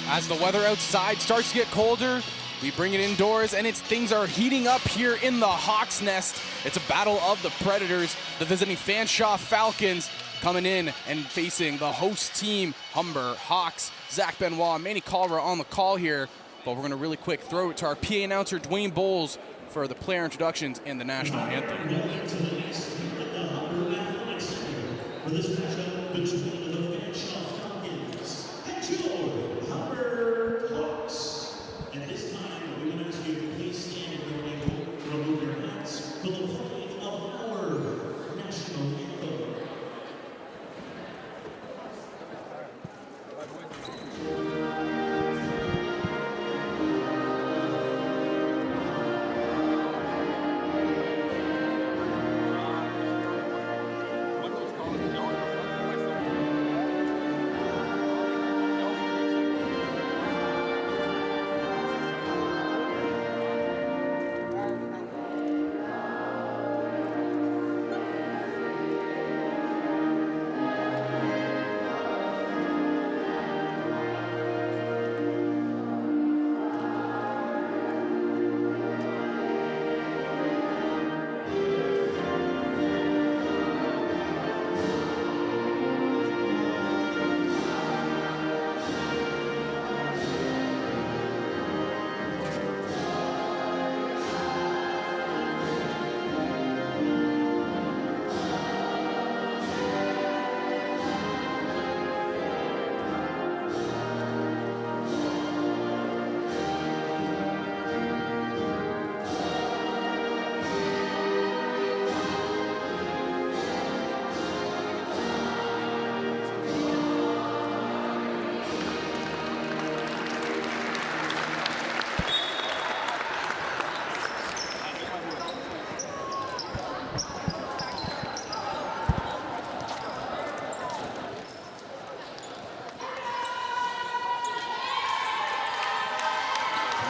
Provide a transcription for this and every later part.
As the weather outside starts to get colder, we bring it indoors, and things are heating up here in the Hawks' Nest. It's a battle of the Predators, the visiting Fanshawe Falcons, coming in and facing the host team, Humber Hawks. Zach Benoit, Manny Calra on the call here, but we're going to really quick throw it to our PA announcer, Dwayne Bowles, for the player introductions and the national anthem. For this matchup between the Fanshawe Falcons and your Humber Hawks. And this time, we're going to ask you to please stand if you're able to remove your hats for the playing of our national anthem.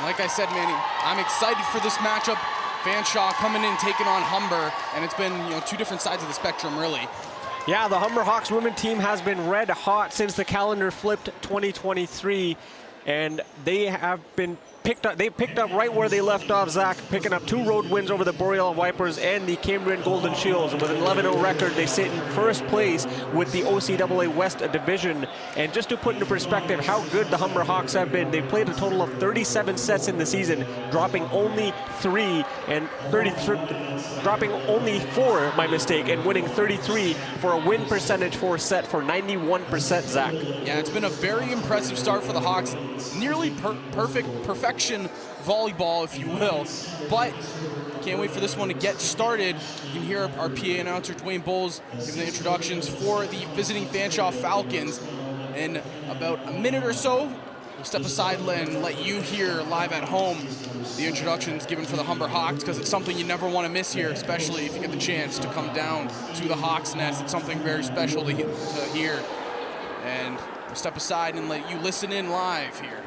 Like I said, Manny, I'm excited for this matchup. Fanshawe coming in, taking on Humber, and it's been, two different sides of the spectrum, really. Yeah, the Humber Hawks women team has been red hot since the calendar flipped 2023, and they have been picked up. They picked up right where they left off, Zach, picking up 2 road wins over the Boreal Vipers and the Cambrian Golden Shields. With an 11-0 record, they sit in first place with the OCAA West Division. And just to put into perspective how good the Humber Hawks have been, they played a total of 37 sets in the season, dropping only 4, and winning 33 for a win percentage for a set for 91%, Zach. Yeah, it's been a very impressive start for the Hawks. Nearly perfection volleyball, if you will. But can't wait for this one to get started. You can hear our PA announcer, Dwayne Bowles, giving the introductions for the visiting Fanshawe Falcons. In about a minute or so, we'll step aside and let you hear live at home the introductions given for the Humber Hawks, because it's something you never want to miss here, especially if you get the chance to come down to the Hawks' Nest. It's something very special to hear. And we'll step aside and let you listen in live here.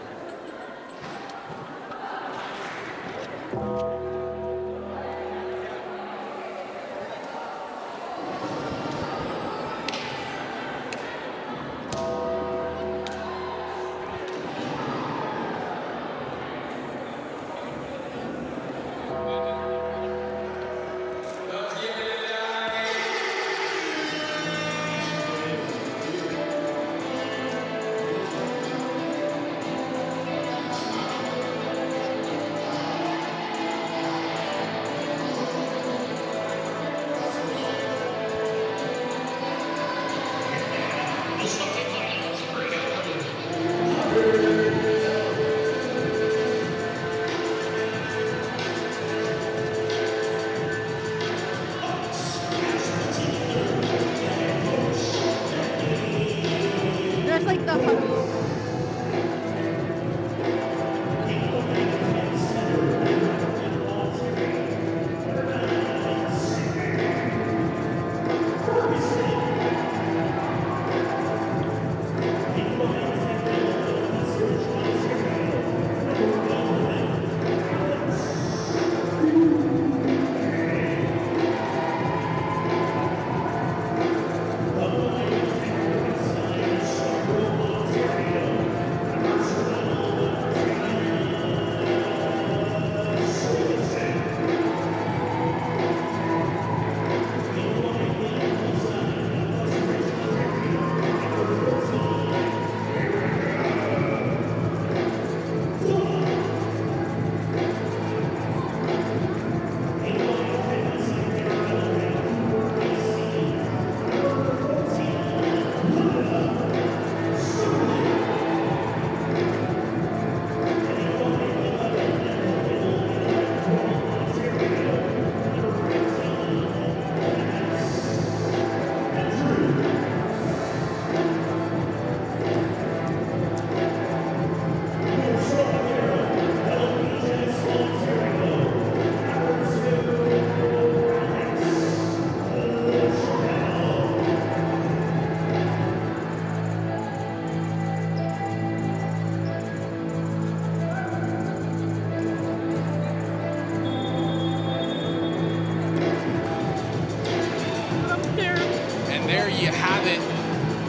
there you have it.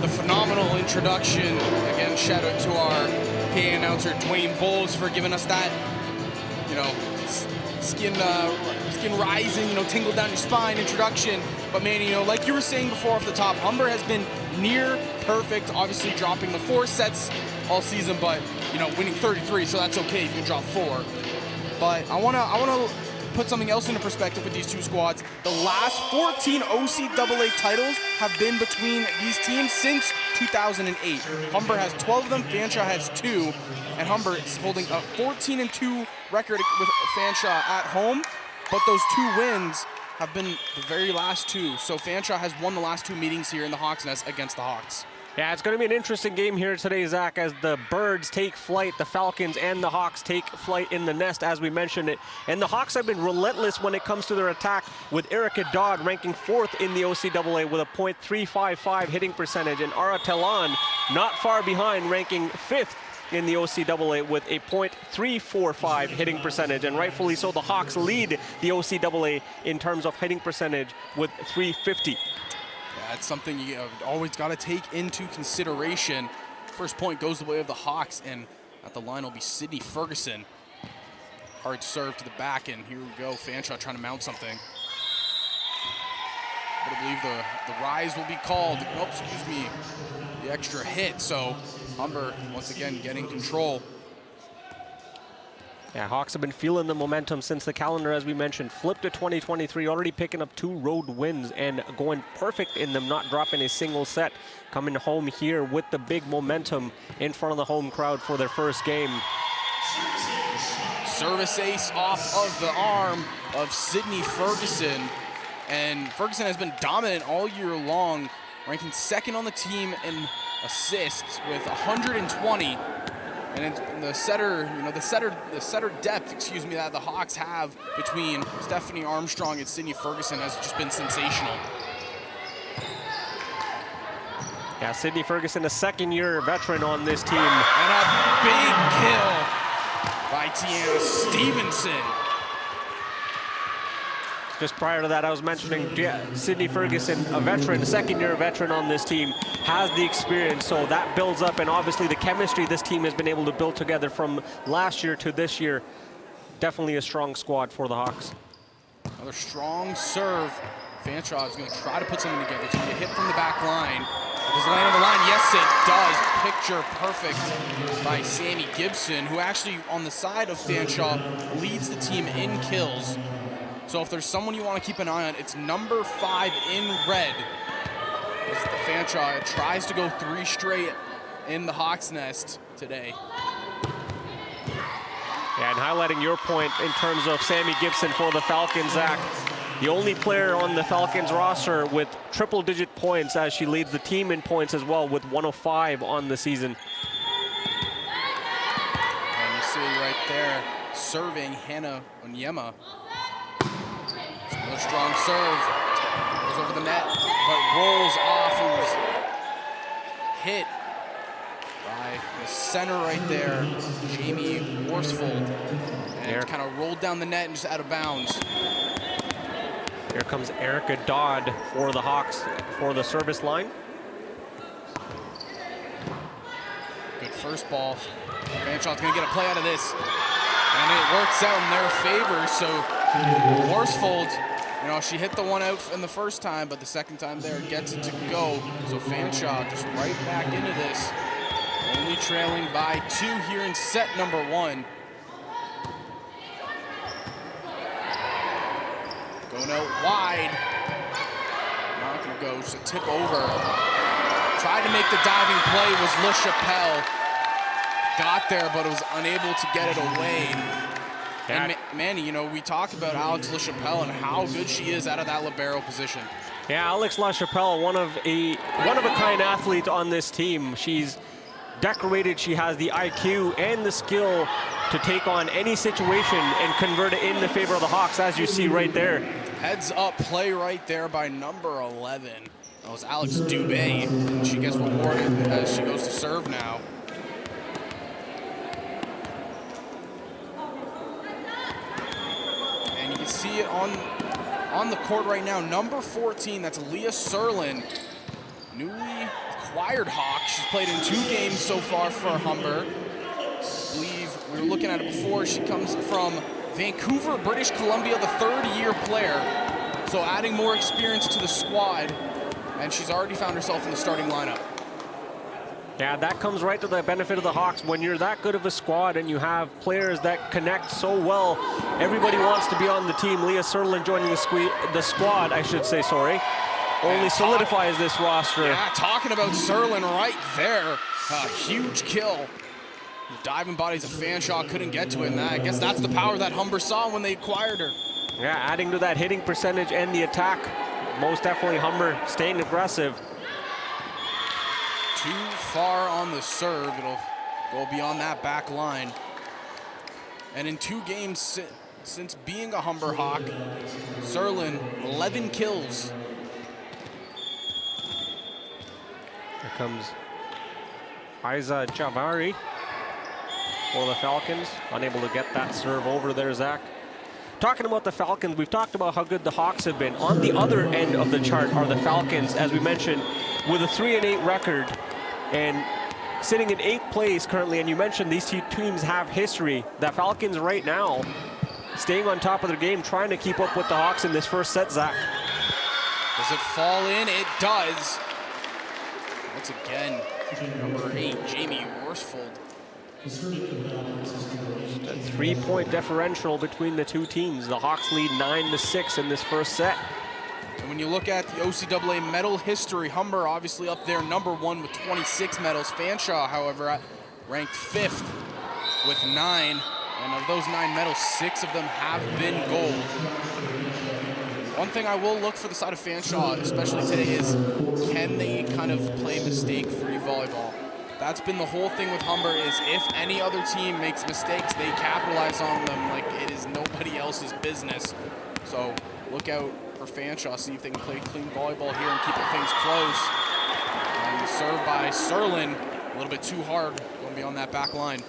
The phenomenal introduction. Again, shout out to our PA announcer, Dwayne Bowles, for giving us that, you know, skin rising, you know, tingle down your spine introduction. But man, you know, like you were saying before off the top, Humber has been near perfect, obviously dropping the 4 sets all season, but, you know, winning 33, so that's okay if you drop 4. But I wanna put something else into perspective with these two squads. The last 14 OCAA titles have been between these teams since 2008. Humber has 12 of them, Fanshawe has 2, and Humber is holding a 14-2 record with Fanshawe at home, but those 2 wins have been the very last 2. So Fanshawe has won the last 2 meetings here in the Hawks Nest against the Hawks. Yeah, it's going to be an interesting game here today, Zach, as the Birds take flight, the Falcons and the Hawks take flight in the nest, as we mentioned it. And the Hawks have been relentless when it comes to their attack, with Erica Dodd ranking 4th in the OCAA with a .355 hitting percentage, and Ara Telan not far behind, ranking 5th in the OCAA with a .345 hitting percentage. And rightfully so, the Hawks lead the OCAA in terms of hitting percentage with .350. That's something you always got to take into consideration. First point goes the way of the Hawks, and at the line will be Sydney Ferguson. Hard serve to the back, and here we go. Fanshawe trying to mount something. I believe the rise will be called. Oh, excuse me. The extra hit. So Humber once again getting control. Yeah, Hawks have been feeling the momentum since the calendar, as we mentioned, flipped to 2023, already picking up 2 road wins and going perfect in them, not dropping a single set, coming home here with the big momentum in front of the home crowd for their first game. Service ace off of the arm of Sydney Ferguson, and Ferguson has been dominant all year long, ranking 2nd on the team in assists with 120. And the setter, you know, the setter depth, excuse me, that the Hawks have between Stephanie Armstrong and Sydney Ferguson has just been sensational. Yeah, Sydney Ferguson, a 2nd-year veteran on this team. And a big kill by Tiana Stevenson. Just prior to that, I was mentioning Sydney Ferguson, a veteran, a 2nd-year veteran on this team, has the experience, so that builds up, and obviously the chemistry this team has been able to build together from last year to this year. Definitely a strong squad for the Hawks. Another strong serve. Fanshawe is going to try to put something together. It's going to hit from the back line. Does it land on the line? Yes, it does. Picture perfect by Sammy Gibson, who actually on the side of Fanshawe leads the team in kills. So if there's someone you want to keep an eye on, it's number 5 in red. As the Fanshawe tries to go 3 straight in the Hawks Nest today. Yeah, and highlighting your point in terms of Sammy Gibson for the Falcons, Zach, the only player on the Falcons roster with triple-digit points, as she leads the team in points as well with 105 on the season. And you see right there, serving Hannah Onyema. Another strong serve, goes over the net, but rolls off. It was hit by the center right there, Jamie Worsfold, and kind of rolled down the net and just out of bounds. Here comes Erica Dodd for the Hawks for the service line. Good first ball. Fanshawe's going to get a play out of this, and it works out in their favor. So Worsfold, you know, she hit the one out in the first time, but the second time there gets it to go. So Fanshawe just right back into this, only trailing by 2 here in set number 1. Going out wide. Not going to go. Just a tip over. Tried to make the diving play was LaChapelle. Got there, but was unable to get it away. And Manny, you know, we talk about Alex LaChapelle and how good she is out of that libero position. Yeah, Alex LaChapelle, one of a kind athlete on this team. She's decorated. She has the IQ and the skill to take on any situation and convert it in the favor of the Hawks, as you see right there. Heads up play right there by number 11. That was Alex Dubé, and she gets rewarded as she goes to serve now. And you can see it on the court right now. Number 14, that's Leah Serlin, newly acquired Hawk. She's played in 2 games so far for Humber. I believe we were looking at it before. She comes from Vancouver, British Columbia, the 3rd-year player. So adding more experience to the squad, and she's already found herself in the starting lineup. Yeah, that comes right to the benefit of the Hawks. When you're that good of a squad and you have players that connect so well, everybody wants to be on the team. Leah Serlin joining the squad, I should say, sorry, only solidifies this roster. Yeah, talking about Serlin right there. A huge kill. The diving bodies of Fanshawe couldn't get to it, and I guess that's the power that Humber saw when they acquired her. Yeah, adding to that hitting percentage and the attack. Most definitely Humber staying aggressive. Too far on the serve. It'll go beyond that back line. And in 2 games since being a Humber Hawk, Serlin, 11 kills. Here comes Isa Javari for the Falcons. Unable to get that serve over there, Zach. Talking about the Falcons, we've talked about how good the Hawks have been. On the other end of the chart are the Falcons, as we mentioned, with a 3-8 record and sitting in 8th place currently. And you mentioned these 2 teams have history. The Falcons right now staying on top of their game, trying to keep up with the Hawks in this first set, Zach. Does it fall in? It does. Once again, number 8, Jamie Worsfold. A 3-point differential between the 2 teams. The Hawks lead 9-6 in this first set. And when you look at the OCAA medal history, Humber obviously up there, number 1 with 26 medals. Fanshawe, however, ranked 5th with 9. And of those 9 medals, 6 of them have been gold. One thing I will look for the side of Fanshawe, especially today, is can they kind of play mistake-free volleyball? That's been the whole thing with Humber, is if any other team makes mistakes, they capitalize on them like it is nobody else's business. So look out for Fanshawe, see if they can play clean volleyball here and keep things close. And served by Serlin, a little bit too hard, going beyond that back line.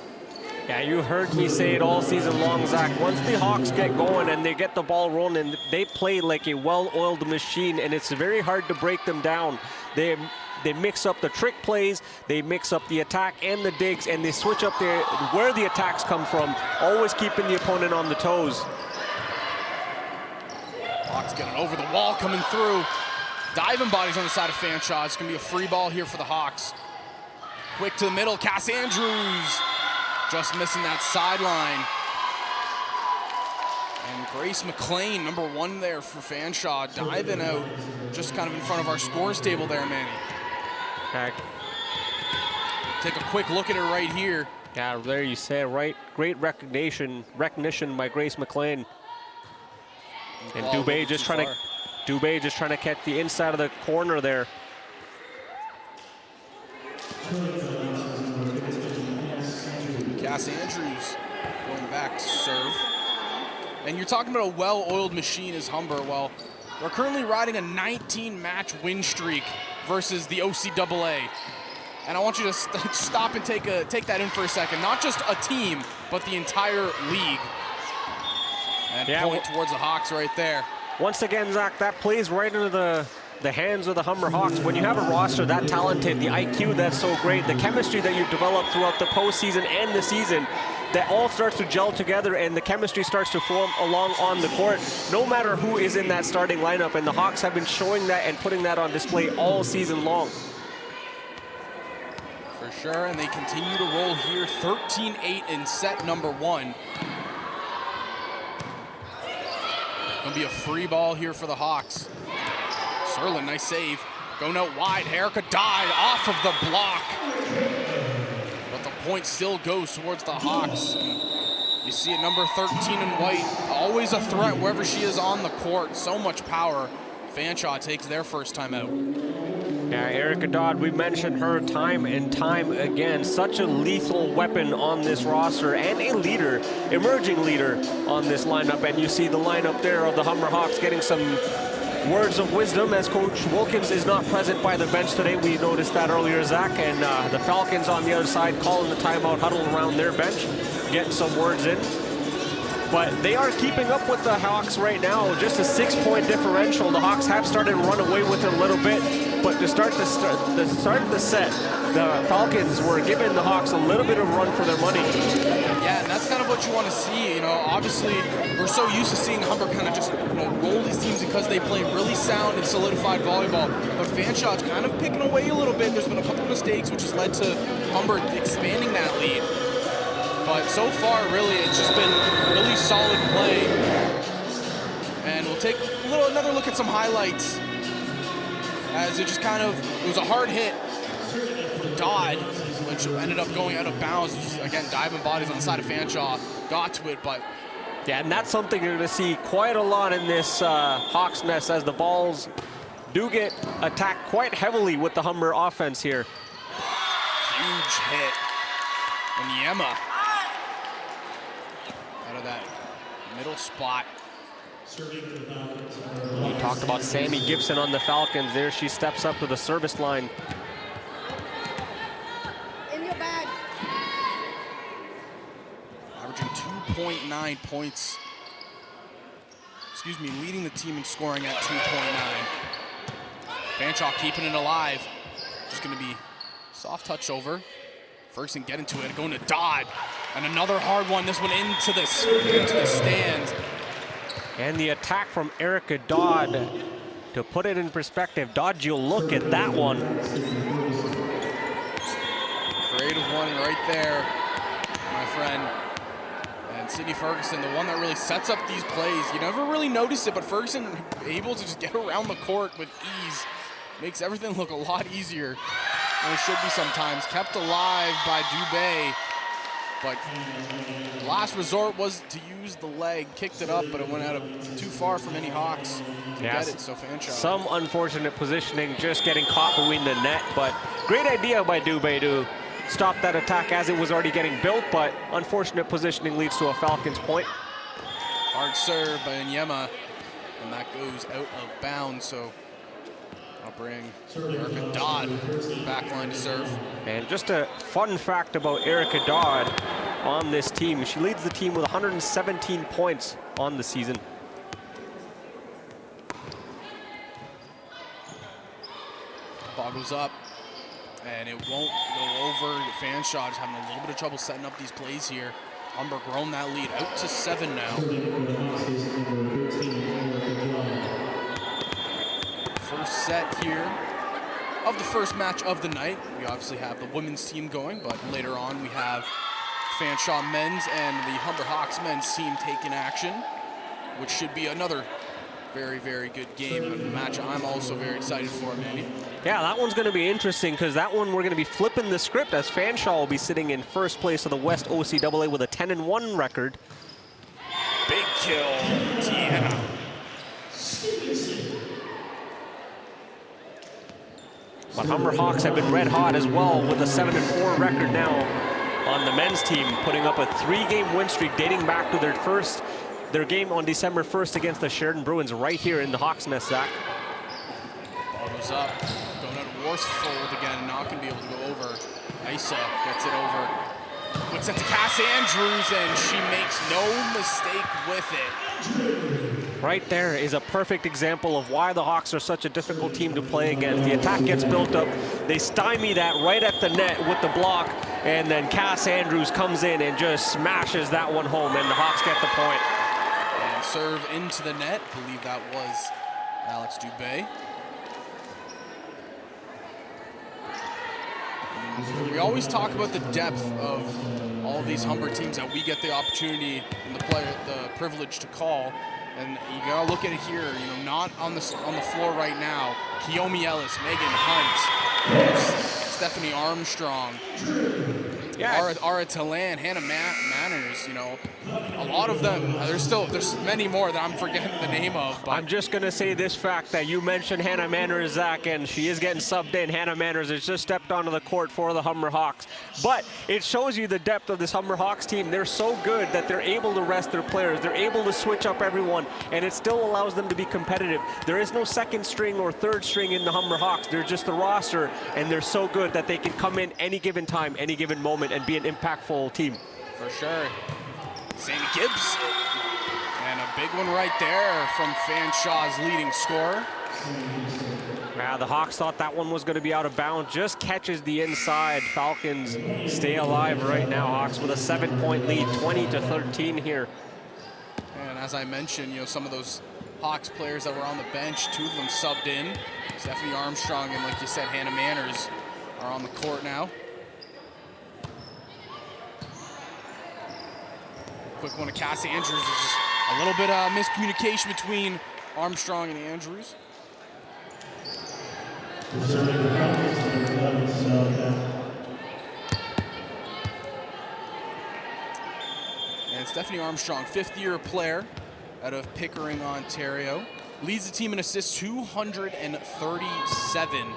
Yeah, you've heard me say it all season long, Zach. Once the Hawks get going and they get the ball rolling, they play like a well-oiled machine, and it's very hard to break them down. They mix up the trick plays, they mix up the attack and the digs, and they switch up where the attacks come from, always keeping the opponent on the toes. Hawks getting over the wall, coming through. Diving bodies on the side of Fanshawe. It's going to be a free ball here for the Hawks. Quick to the middle, Cass Andrews just missing that sideline. And Grace McLean, number 1 there for Fanshawe, diving out just kind of in front of our scores table there, Manny. Okay. Take a quick look at it right here. Yeah, there you say it right. Great recognition by Grace McLean. And Dubé just trying to catch the inside of the corner there. Cass Andrews going back to serve. And you're talking about a well-oiled machine as Humber. Well, they're currently riding a 19-match win streak versus the OCAA. And I want you to stop and take that in for a second. Not just a team, but the entire league. And point towards the Hawks right there. Once again, Zach, that plays right into the hands of the Humber Hawks. When you have a roster that talented, the IQ that's so great, the chemistry that you've developed throughout the postseason and the season, that all starts to gel together and the chemistry starts to form along on the court, no matter who is in that starting lineup. And the Hawks have been showing that and putting that on display all season long. For sure, and they continue to roll here, 13-8 in set number 1. Gonna be a free ball here for the Hawks. Serlin, nice save. Going out wide, Erica died off of the block. But the point still goes towards the Hawks. And you see it, number 13 in white, always a threat wherever she is on the court. So much power. Fanshawe takes their first time out. Yeah, Erica Dodd, we mentioned her time and time again. Such a lethal weapon on this roster and a leader, emerging leader on this lineup. And you see the lineup there of the Humber Hawks getting some words of wisdom as Coach Wilkins is not present by the bench today. We noticed that earlier, Zach. And the Falcons on the other side calling the timeout, huddled around their bench, getting some words in. But they are keeping up with the Hawks right now. Just a 6-point differential. The Hawks have started to run away with it a little bit. but to start the set, the Falcons were giving the Hawks a little bit of run for their money. Yeah, and that's kind of what you want to see. You know, obviously, we're so used to seeing Humber kind of just, you know, roll these teams because they play really sound and solidified volleyball. But Fanshawe's kind of picking away a little bit. There's been a couple of mistakes, which has led to Humber expanding that lead. But so far, really, it's just been really solid play. And we'll take another look at some highlights. As it just kind of, it was a hard hit from Dodd, which ended up going out of bounds. Again, diving bodies on the side of Fanshawe, got to it, but. Yeah, and that's something you're gonna see quite a lot in this Hawks Nest, as the balls do get attacked quite heavily with the Humber offense here. Huge hit. And Yema out of that middle spot. We talked about Sammy Gibson on the Falcons. There she steps up to the service line. In your bag. Averaging 2.9 points. Excuse me, leading the team in scoring at 2.9. Fanshawe keeping it alive. Just gonna be soft touch over. Ferguson getting to it, going to Dodd. And another hard one, this one into the stands. And the attack from Erica Dodd. To put it in perspective, Dodd, you'll look at that one. Creative one right there, my friend. And Sydney Ferguson, the one that really sets up these plays. You never really notice it, but Ferguson able to just get around the court with ease. Makes everything look a lot easier than it should be sometimes. Kept alive by Dubé. But last resort was to use the leg, kicked it up, but it went out of too far from any Hawks to get it, so Fanshawe. Some unfortunate positioning, just getting caught between the net, but great idea by Dubé to stop that attack as it was already getting built, but unfortunate positioning leads to a Falcons point. Hard serve by Nyema, and that goes out of bounds, so I'll bring Erica Dodd back line to serve. And just a fun fact about Erica Dodd on this team, she leads the team with 117 points on the season. Ball goes up, and it won't go over. Fanshawe just having a little bit of trouble setting up these plays here. Humber grown that lead out to 7 now. First set here of the first match of the night. We obviously have the women's team going, but later on we have Fanshawe men's and the Humber Hawks men's team taking action, which should be another very, very good game, a match I'm also very excited for, Manny. Yeah, that one's going to be interesting because that one we're going to be flipping the script as Fanshawe will be sitting in first place of the West OCAA with a 10-1 record. Big kill, Tiana. But Humber Hawks have been red hot as well with a 7-4 record now on the men's team, putting up a 3-game win streak dating back to their game on December 1st against the Sheridan Bruins right here in the Hawks Nest, Zach. Ball goes up, going out of Worsfold again, not going to be able to go over. Isa gets it over. Puts it to Cass Andrews, and she makes no mistake with it. Right there is a perfect example of why the Hawks are such a difficult team to play against. The attack gets built up. They stymie that right at the net with the block, and then Cass Andrews comes in and just smashes that one home, and the Hawks get the point. And serve into the net. I believe that was Alex Dubé. We always talk about the depth of all of these Humber teams that we get the opportunity and the privilege to call. And you gotta look at it here, you know, not on the floor right now. Kiyomi Ellis, Megan Hunt, Stephanie Armstrong, Ara Talan, Hannah Manners, you know, a lot of them. There's many more that I'm forgetting the name of. But I'm just gonna say this fact that you mentioned Hannah Manners, Zach, and she is getting subbed in. Hannah Manners has just stepped onto the court for the Humber Hawks. But it shows you the depth of this Humber Hawks team. They're so good that they're able to rest their players. They're able to switch up everyone, and it still allows them to be competitive. There is no second string or third string in the Humber Hawks. They're just the roster, and they're so good that they can come in any given time, any given moment, and be an impactful team. For sure. Sammy Gibson. And a big one right there from Fanshawe's leading scorer. The Hawks thought that one was going to be out of bounds. Just catches the inside. Falcons stay alive right now. Hawks with a 7-point lead, 20-13 here. And as I mentioned, you know, some of those Hawks players that were on the bench, 2 of them subbed in. Stephanie Armstrong and, like you said, Hannah Manners are on the court now. Quick one to Cass Andrews. There's just a little bit of miscommunication between Armstrong and Andrews. And Stephanie Armstrong, 5th-year player out of Pickering, Ontario. Leads the team in assists, 237.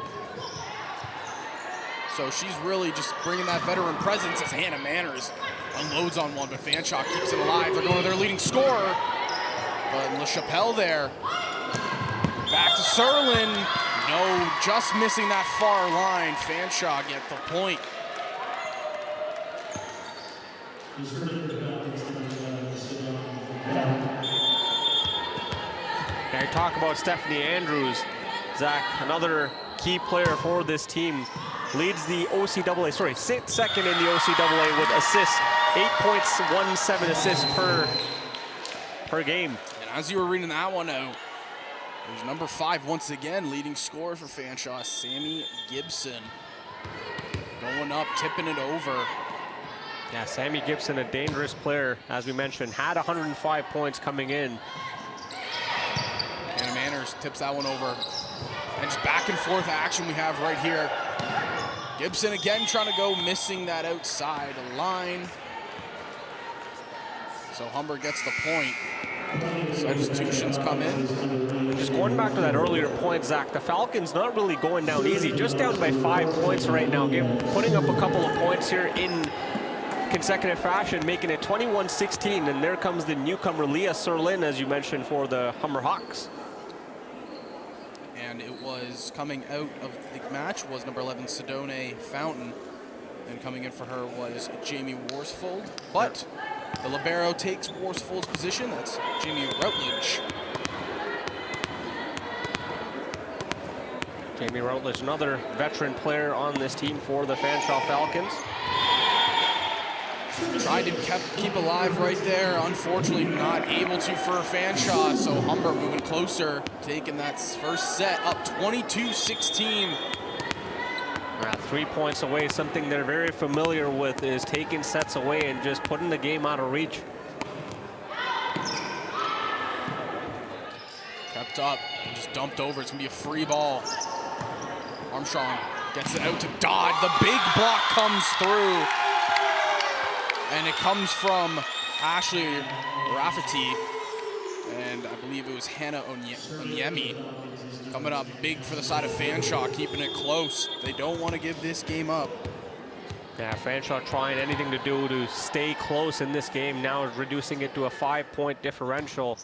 So she's really just bringing that veteran presence as Hannah Manners unloads on one, but Fanshawe keeps it alive. They're going to their leading scorer. But LaChapelle there. Back to Serlin. No, just missing that far line. Fanshawe get the point. Now you talk about Stephanie Andrews. Zach, another key player for this team. Leads the OCAA, sits second in the OCAA with assists. 8.17 assists per game. And as you were reading that one out, there's number 5 once again, leading scorer for Fanshawe, Sammy Gibson. Going up, tipping it over. Yeah, Sammy Gibson, a dangerous player, as we mentioned, had 105 points coming in. Hannah Manners tips that one over. And just back and forth action we have right here. Gibson again trying to go, missing that outside line. So Humber gets the point. Substitutions come in. Just going back to that earlier point, Zach, the Falcons not really going down easy, just down by 5 points right now, putting up a couple of points here in consecutive fashion, making it 21-16, and there comes the newcomer Leah Serlin, as you mentioned, for the Humber Hawks. And it was coming out of the match was number 11, Sedone Fountain, and coming in for her was Jamie Worsfold, but the libero takes Worsfold's position. That's Jamie Routledge. Jamie Routledge, another veteran player on this team for the Fanshawe Falcons. Tried to keep alive right there. Unfortunately, not able to for Fanshawe. So Humber moving closer, taking that first set up 22-16. 3 points away. Something they're very familiar with is taking sets away and just putting the game out of reach. Kept up and just dumped over. It's gonna be a free ball. Armstrong gets it out to Dodd. The big block comes through. And it comes from Ashley Rafferty, and I believe it was Hannah Onyemi coming up big for the side of Fanshawe, keeping it close. They don't want to give this game up. Yeah, Fanshawe trying anything to do to stay close in this game, now reducing it to a 5-point differential.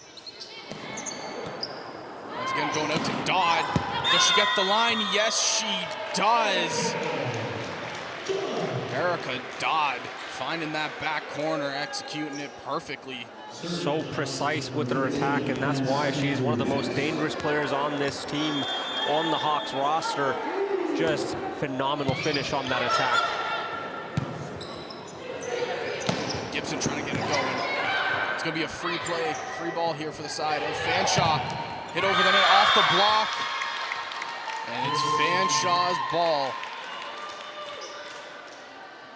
Once again, going out to Dodd. Does she get the line? Yes, she does. Erica Dodd finding that back corner, executing it perfectly. So precise with her attack, and that's why she's one of the most dangerous players on this team, on the Hawks roster. Just phenomenal finish on that attack. Gibson trying to get it going. It's going to be a free play, free ball here for the side of Fanshawe. Hit over the net, off the block, and it's Fanshawe's ball.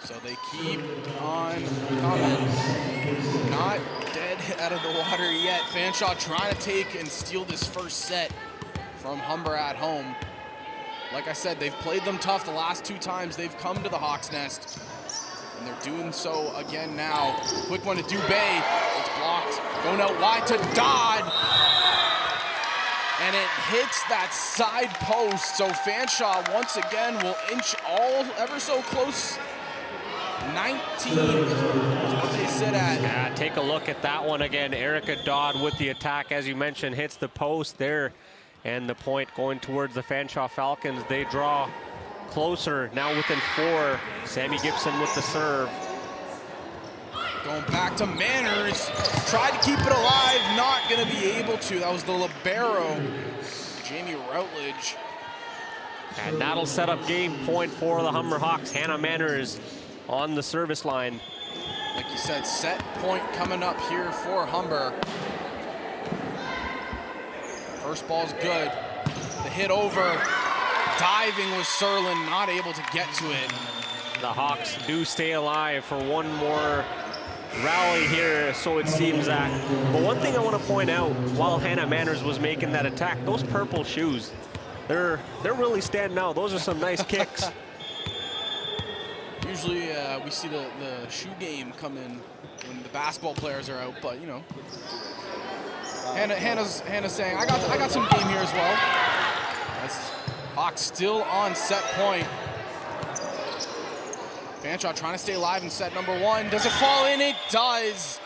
So they keep on coming. Not dead out of the water yet. Fanshawe trying to take and steal this first set from Humber at home. Like I said, they've played them tough the last 2 times they've come to the Hawks Nest. And they're doing so again now. Quick one to Dubé. It's blocked. Going out wide to Dodd. And it hits that side post. So Fanshawe once again will inch ever so close. 19 is what they sit at. Yeah, take a look at that one again. Erica Dodd with the attack, as you mentioned, hits the post there. And the point going towards the Fanshawe Falcons. They draw closer, now within 4. Sammy Gibson with the serve. Going back to Manners. Tried to keep it alive, not going to be able to. That was the libero, Jamie Routledge. And that'll set up game point for the Humber Hawks. Hannah Manners on the service line. Like you said, set point coming up here for Humber. First ball's good. The hit over. Diving was Serlin, not able to get to it. The Hawks do stay alive for one more rally here, so it seems, Zach. But one thing I want to point out, while Hannah Manners was making that attack, those purple shoes, they're really standing out. Those are some nice kicks. Usually we see the shoe game come in when the basketball players are out, but you know, Hannah's saying, I got some game here as well. That's Hawks still on set point. Fanshawe trying to stay alive in set number one. Does it fall in? It does.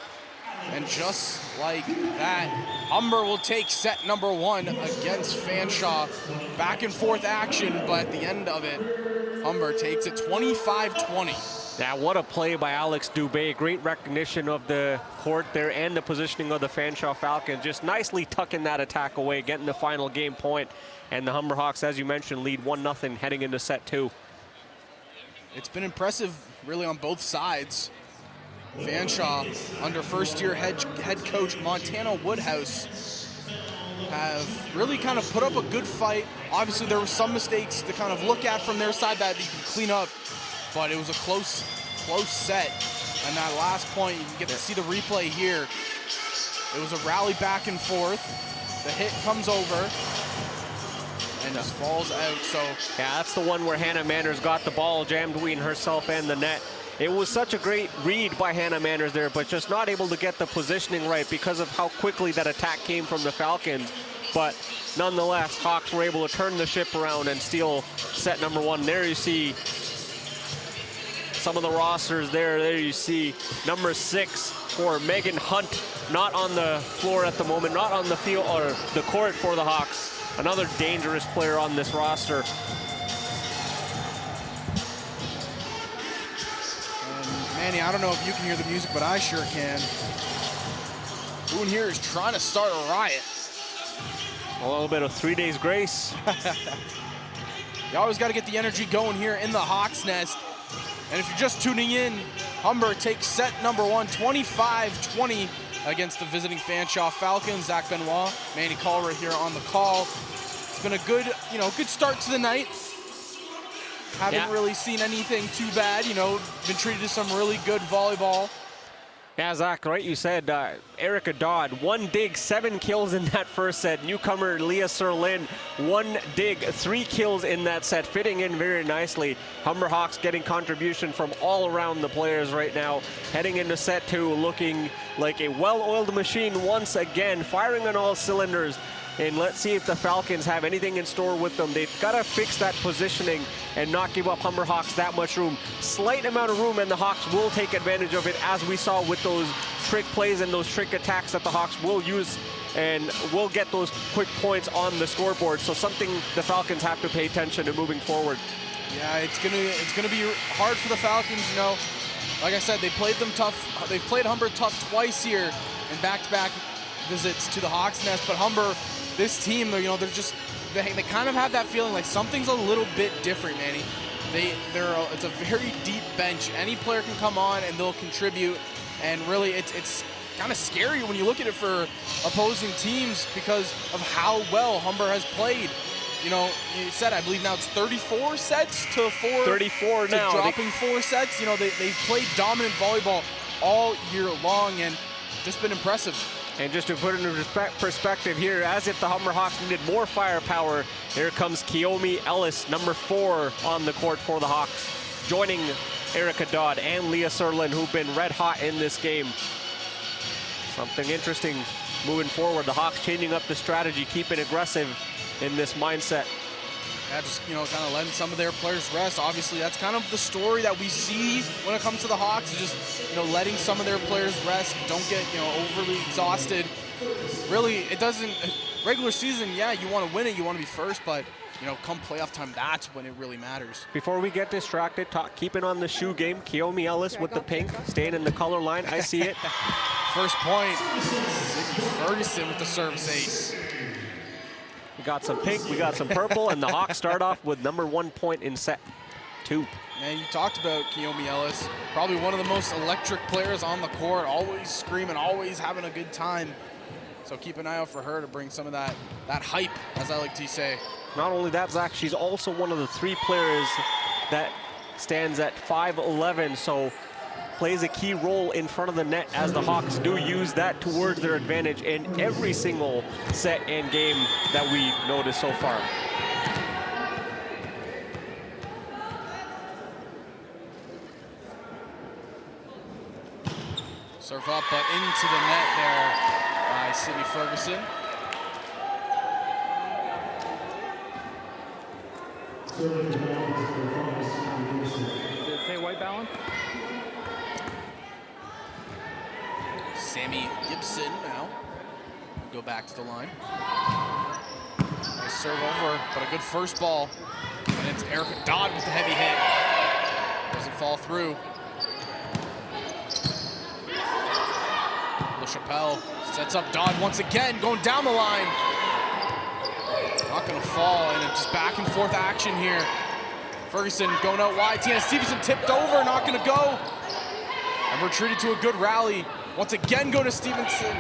And just like that, Humber will take set number one against Fanshawe. Back and forth action, but at the end of it, Humber takes it 25-20. Yeah, what a play by Alex Dubé. Great recognition of the court there and the positioning of the Fanshawe Falcons. Just nicely tucking that attack away, getting the final game point. And the Humber Hawks, as you mentioned, lead 1-0 heading into set two. It's been impressive, really, on both sides. Fanshawe, under first-year head coach Montana Woodhouse, have really kind of put up a good fight. Obviously, there were some mistakes to kind of look at from their side that you can clean up, but it was a close set. And that last point, you can get to see the replay here. It was a rally back and forth. The hit comes over and just falls out. So yeah, that's the one where Hannah Manners got the ball jammed between herself and the net. It was such a great read by Hannah Manners there, but just not able to get the positioning right because of how quickly that attack came from the Falcons. But nonetheless, Hawks were able to turn the ship around and steal set number one. There you see some of the rosters there. There you see number 6 for Megan Hunt, not on the floor at the moment, not on the field or the court for the Hawks. Another dangerous player on this roster. Manny, I don't know if you can hear the music, but I sure can. Who in here is trying to start a riot? A little bit of 3 days grace. You always got to get the energy going here in the Hawks Nest. And if you're just tuning in, Humber takes set number one, 25-20 against the visiting Fanshawe Falcons. Zach Benoit, Manny Calra here on the call. It's been a good, good start to the night. Haven't really seen anything too bad, been treated to some really good volleyball. Yeah, Zach, right, you said Erica Dodd, 1 dig, 7 kills in that first set. Newcomer Leah Serlin, 1 dig, 3 kills in that set, fitting in very nicely. Humber Hawks getting contribution from all around the players right now. Heading into set two, looking like a well-oiled machine once again, firing on all cylinders. And let's see if the Falcons have anything in store with them. They've got to fix that positioning and not give up Humber Hawks that much room. Slight amount of room, and the Hawks will take advantage of it, as we saw with those trick plays and those trick attacks that the Hawks will use, and will get those quick points on the scoreboard. So something the Falcons have to pay attention to moving forward. Yeah, it's gonna be hard for the Falcons. Like I said, they played them tough. They've played Humber tough twice here in back-to-back visits to the Hawks Nest, but Humber, this team, they kind of have that feeling like something's a little bit different, Manny. It's a very deep bench. Any player can come on and they'll contribute, and really it's kind of scary when you look at it for opposing teams because of how well Humber has played. You said, I believe now it's 34 sets to 4. 34 now. Dropping 4 sets. They've played dominant volleyball all year long and just been impressive. And just to put it into perspective here, as if the Humber Hawks needed more firepower, here comes Kiyomi Ellis, number 4 on the court for the Hawks, joining Erica Dodd and Leah Serlin, who've been red hot in this game. Something interesting moving forward. The Hawks changing up the strategy, keeping aggressive in this mindset. Yeah, just, kind of letting some of their players rest. Obviously, that's kind of the story that we see when it comes to the Hawks, just, letting some of their players rest, don't get, overly exhausted. Really, it doesn't, regular season, yeah, you want to win it, you want to be first, but, come playoff time, that's when it really matters. Before we get distracted, keeping on the shoe game, Kiyomi Ellis with the pink, staying in the color line, I see it. First point, Sydney Ferguson with the service ace. We got some pink, we got some purple, and the Hawks start off with #1 point in set 2. Man, you talked about Kiyomi Ellis, probably one of the most electric players on the court, always screaming, always having a good time. So keep an eye out for her to bring some of that hype, as I like to say. Not only that, Zach, she's also one of the 3 players that stands at 5'11", so plays a key role in front of the net, as the Hawks do use that towards their advantage in every single set and game that we've noticed so far. Serve up, but into the net there by Sydney Ferguson. Did it say white balance? Sammy Gibson now. Go back to the line. Nice serve over, but a good first ball. And it's Erica Dodd with the heavy hit. Doesn't fall through. LaChapelle sets up Dodd once again, going down the line. Not gonna fall, and it's just back and forth action here. Ferguson going out wide. Tiana Stevenson tipped over, not gonna go. And we're treated to a good rally. Once again, go to Stevenson.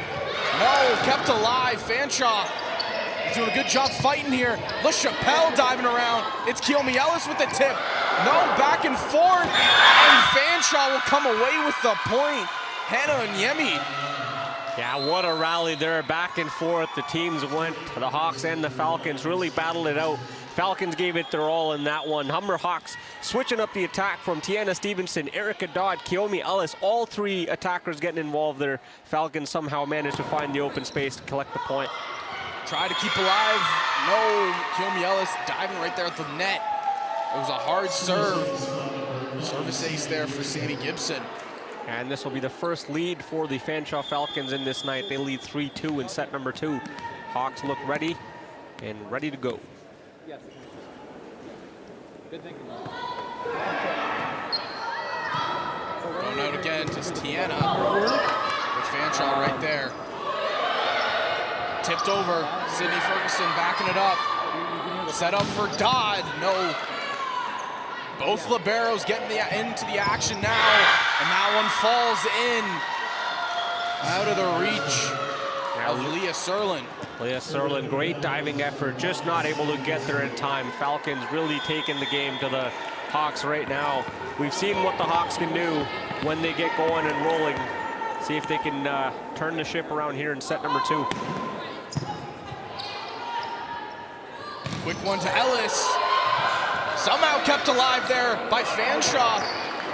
No, kept alive. Fanshawe is doing a good job fighting here. LaChapelle diving around. It's Kiyomi Ellis with the tip. No, back and forth. And Fanshawe will come away with the point. Hannah Onyemi. Yeah, what a rally there, back and forth. The teams went, the Hawks and the Falcons really battled it out. Falcons gave it their all in that one. Humber Hawks switching up the attack from Tiana Stevenson, Erica Dodd, Kiyomi Ellis, all 3 attackers getting involved there. Falcons somehow managed to find the open space to collect the point. Try to keep alive. No, Kiyomi Ellis diving right there at the net. It was a hard serve. Service ace there for Sammy Gibson. And this will be the first lead for the Fanshawe Falcons in this night. They lead 3-2 in set number 2. Hawks look ready and ready to go. Yes. Good thinking. Going out again, just Tiana with Fanshawe right there. Tipped over, Sydney Ferguson backing it up. Set up for Dodd, no. Both liberos getting into the action now, and that one falls in. Out of the reach of Leah Serlin. Leah Serlin, great diving effort, just not able to get there in time. Falcons really taking the game to the Hawks right now. We've seen what the Hawks can do when they get going and rolling. See if they can turn the ship around here in set number 2. Quick one to Ellis. Somehow kept alive there by Fanshawe.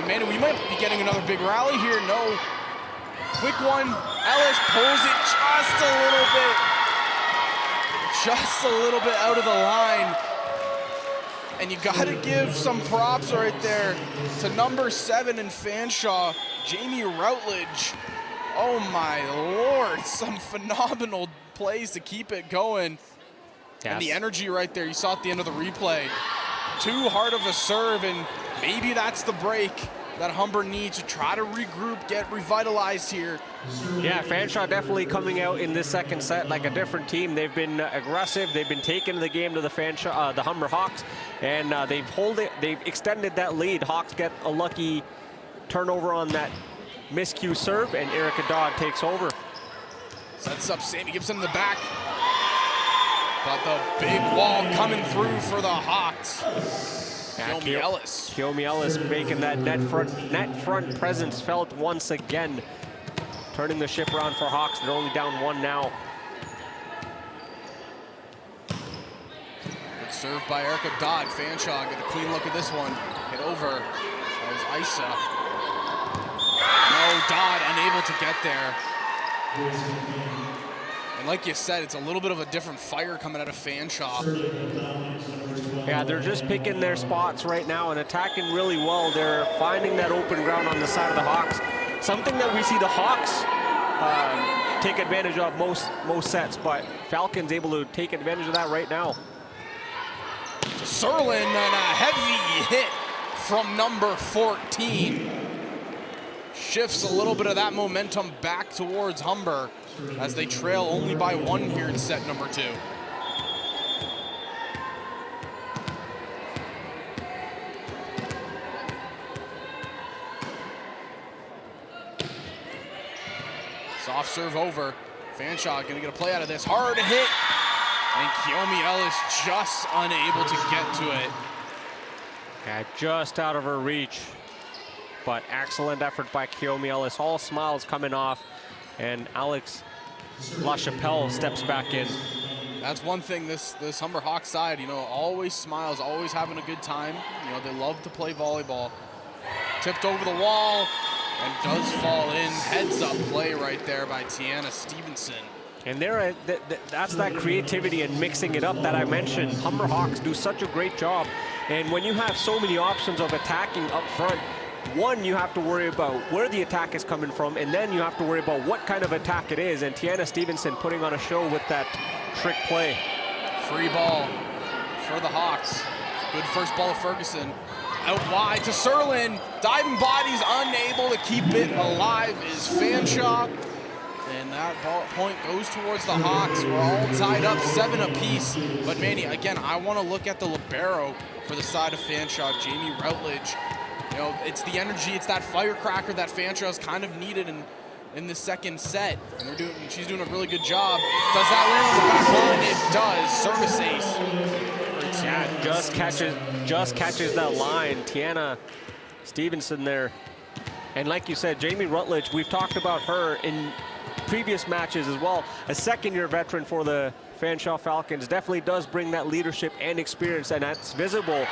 Man, we might be getting another big rally here. No. Quick one. Ellis pulls it just a little bit out of the line. And you gotta give some props right there to number 7 in Fanshawe, Jamie Routledge. Oh my Lord, some phenomenal plays to keep it going. Yes. And the energy right there, you saw at the end of the replay. Too hard of a serve, and maybe that's the break that Humber needs to try to regroup, get revitalized here. Yeah, Fanshawe definitely coming out in this second set like a different team. They've been aggressive. They've been taking the game to the the Humber Hawks, and they've extended that lead. Hawks get a lucky turnover on that miscue serve, and Erica Dodd takes over. Sets up Sammy Gibson in the back. But the big wall coming through for the Hawks. Kiyomi Ellis. Kiyomi Ellis making that net front presence felt once again. Turning the ship around for Hawks. They're only down 1 now. Good serve by Erica Dodd. Fanshawe get a clean look at this one. Hit over. That was Isa. No, Dodd unable to get there. And like you said, it's a little bit of a different fire coming out of Fanshawe. Yeah, they're just picking their spots right now and attacking really well. They're finding that open ground on the side of the Hawks. Something that we see the Hawks take advantage of most sets, but Falcons able to take advantage of that right now. Serlin and a heavy hit from number 14. Shifts a little bit of that momentum back towards Humber as they trail only by 1 here in set number 2. Soft serve over. Fanshawe gonna get a play out of this. Hard hit. And Kiyomi Ellis just unable to get to it. Yeah, just out of her reach. But excellent effort by Kiyomi Ellis. All smiles coming off. And Alex LaChapelle steps back in. That's one thing this Humber Hawks side, you know, always smiles, always having a good time. You know, they love to play volleyball. Tipped over the wall and does fall in. Heads up play right there by Tiana Stevenson. And that's that creativity and mixing it up that I mentioned. Humber Hawks do such a great job. And when you have so many options of attacking up front, one, you have to worry about where the attack is coming from, and then you have to worry about what kind of attack it is. And Tiana Stevenson putting on a show with that trick play. Free ball for the Hawks. Good first ball of Ferguson. Out wide to Serlin. Diving bodies, unable to keep it alive is Fanshawe. And that ball point goes towards the Hawks. We're all tied up 7 apiece. But Manny, again, I want to look at the libero for the side of Fanshawe, Jamie Routledge. You know, it's the energy, it's that firecracker that Fanshawe's kind of needed in the second set. And she's doing a really good job. Does that land on the back line? It does. Service ace. Yeah, just catches that line. Tiana Stevenson there. And like you said, Jamie Routledge, we've talked about her in previous matches as well. A second-year veteran for the Fanshawe Falcons, definitely does bring that leadership and experience, and that's visible.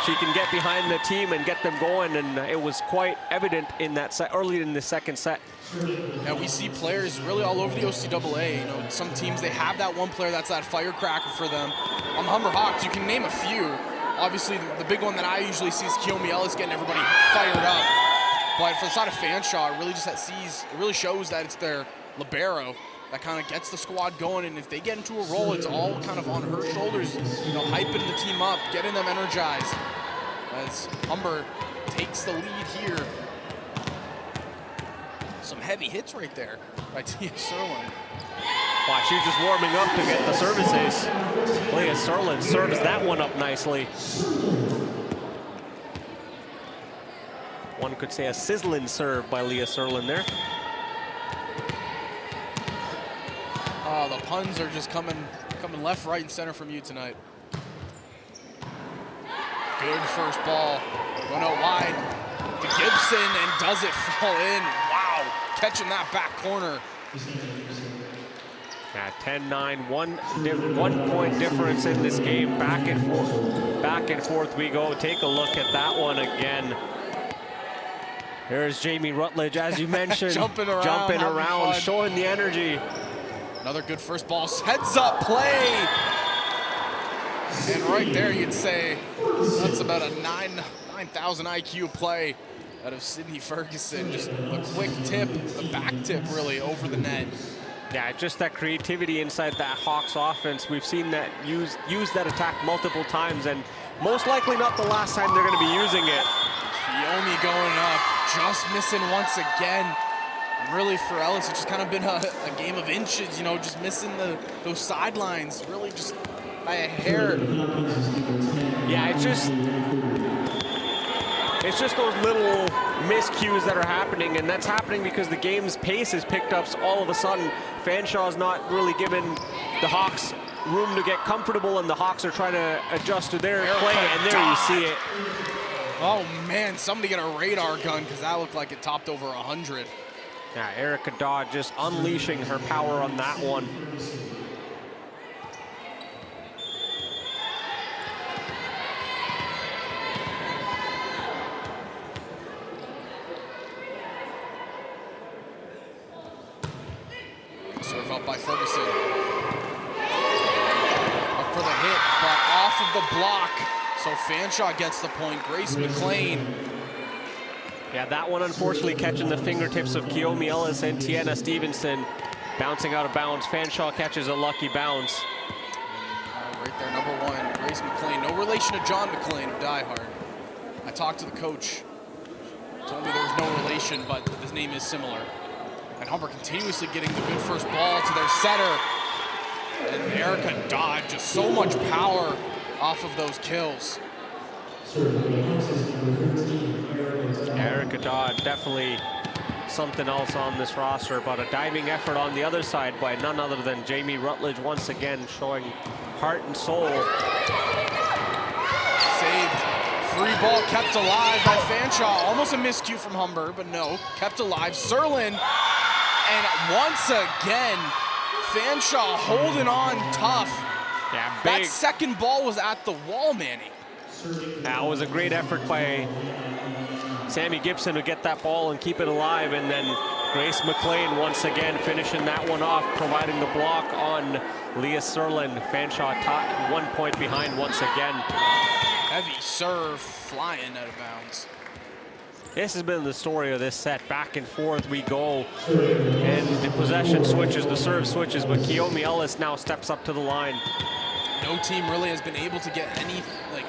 She can get behind the team and get them going, and it was quite evident in that set, early in the second set. Yeah, we see players really all over the OCAA. You know, some teams, they have that one player that's that firecracker for them. On the Humber Hawks, you can name a few. Obviously, the big one that I usually see is Kiyomi Ellis getting everybody fired up. But for the side of Fanshawe, it really just it really shows that it's their libero that kind of gets the squad going, and if they get into a roll, it's all kind of on her shoulders, you know, hyping the team up, getting them energized. As Humber takes the lead here. Some heavy hits right there by Tia Serlin. Wow, she's just warming up to get the service ace. Leah Serlin serves that one up nicely. One could say a sizzling serve by Leah Serlin there. Oh, the puns are just coming left, right, and center from you tonight. Good first ball. Going out wide to Gibson, and does it fall in? Wow, catching that back corner. At 10-9, one point difference in this game. Back and forth we go. Take a look at that one again. There's Jamie Routledge, as you mentioned, jumping around, showing the energy. Another good first ball, heads up play. And right there you'd say that's about a 9,000 IQ play out of Sydney Ferguson. Just a quick tip, the back tip really over the net. Yeah, just that creativity inside that Hawks offense. We've seen that use that attack multiple times, and most likely not the last time they're going to be using it. Kiyomi going up, just missing once again. Really, for Ellis, it's just kind of been a game of inches, you know, just missing those sidelines, really just by a hair. Yeah, it's just those little miscues that are happening, and that's happening because the game's pace is picked up. So all of a sudden, Fanshaw's not really giving the Hawks room to get comfortable, and the Hawks are trying to adjust to their play, and there you see it. Oh man, somebody get a radar gun, because that looked like it topped over 100. Yeah, Erica Dodd just unleashing her power on that one. Serve up by Ferguson. Up for the hit, but off of the block. So Fanshawe gets the point. Grace McLean. Yeah, that one unfortunately catching the fingertips of Kiyomi Ellis and Tiana Stevenson. Bouncing out of bounds. Fanshawe catches a lucky bounce. Right there, number one, Grace McLean. No relation to John McLean of Die Hard. I talked to the coach. Told me there was no relation, but his name is similar. And Humber continuously getting the good first ball to their setter. And Erica Dodd, just so much power off of those kills. Erica Dodd definitely something else on this roster, but a diving effort on the other side by none other than Jamie Rutledge, once again showing heart and soul. Saved. Free ball kept alive by Fanshawe. Almost a miscue from Humber, but no, kept alive. Serlin, and once again, Fanshawe holding on tough. Yeah, big. That second ball was at the wall, Manny. That was a great effort by Sammy Gibson to get that ball and keep it alive, and then Grace McLean once again finishing that one off, providing the block on Leah Serlin. Fanshawe 1 point behind once again. Heavy serve flying out of bounds. This has been the story of this set. Back and forth we go, and the possession switches, the serve switches, but Kiyomi Ellis now steps up to the line. No team really has been able to get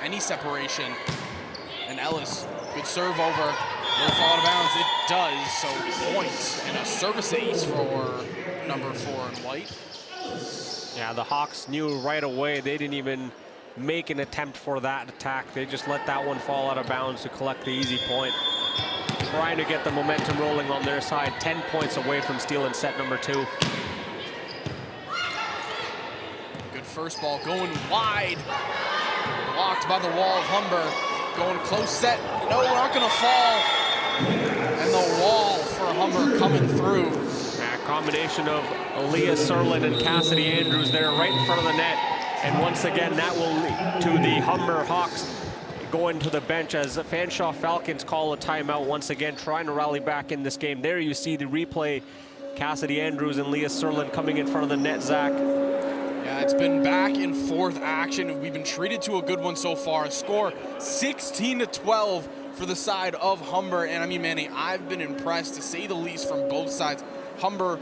any separation. And Ellis, good serve over, will fall out of bounds. It does, so points and a service ace for number 4 in white. Yeah, the Hawks knew right away. They didn't even make an attempt for that attack. They just let that one fall out of bounds to collect the easy point. Trying to get the momentum rolling on their side. 10 points away from stealing set number 2. Good first ball going wide. Blocked by the wall of Humber. Going close set. No, we're not going to fall. And the wall for Humber coming through. A combination of Aaliyah Serlin and Cassidy Andrews there right in front of the net. And once again, that will lead to the Humber Hawks going to the bench as the Fanshawe Falcons call a timeout once again, trying to rally back in this game. There you see the replay. Cassidy Andrews and Leah Serlin coming in front of the net, Zach. Yeah, it's been back and forth action. We've been treated to a good one so far. Score 16-12 for the side of Humber. And I mean, Manny, I've been impressed to say the least from both sides. Humber,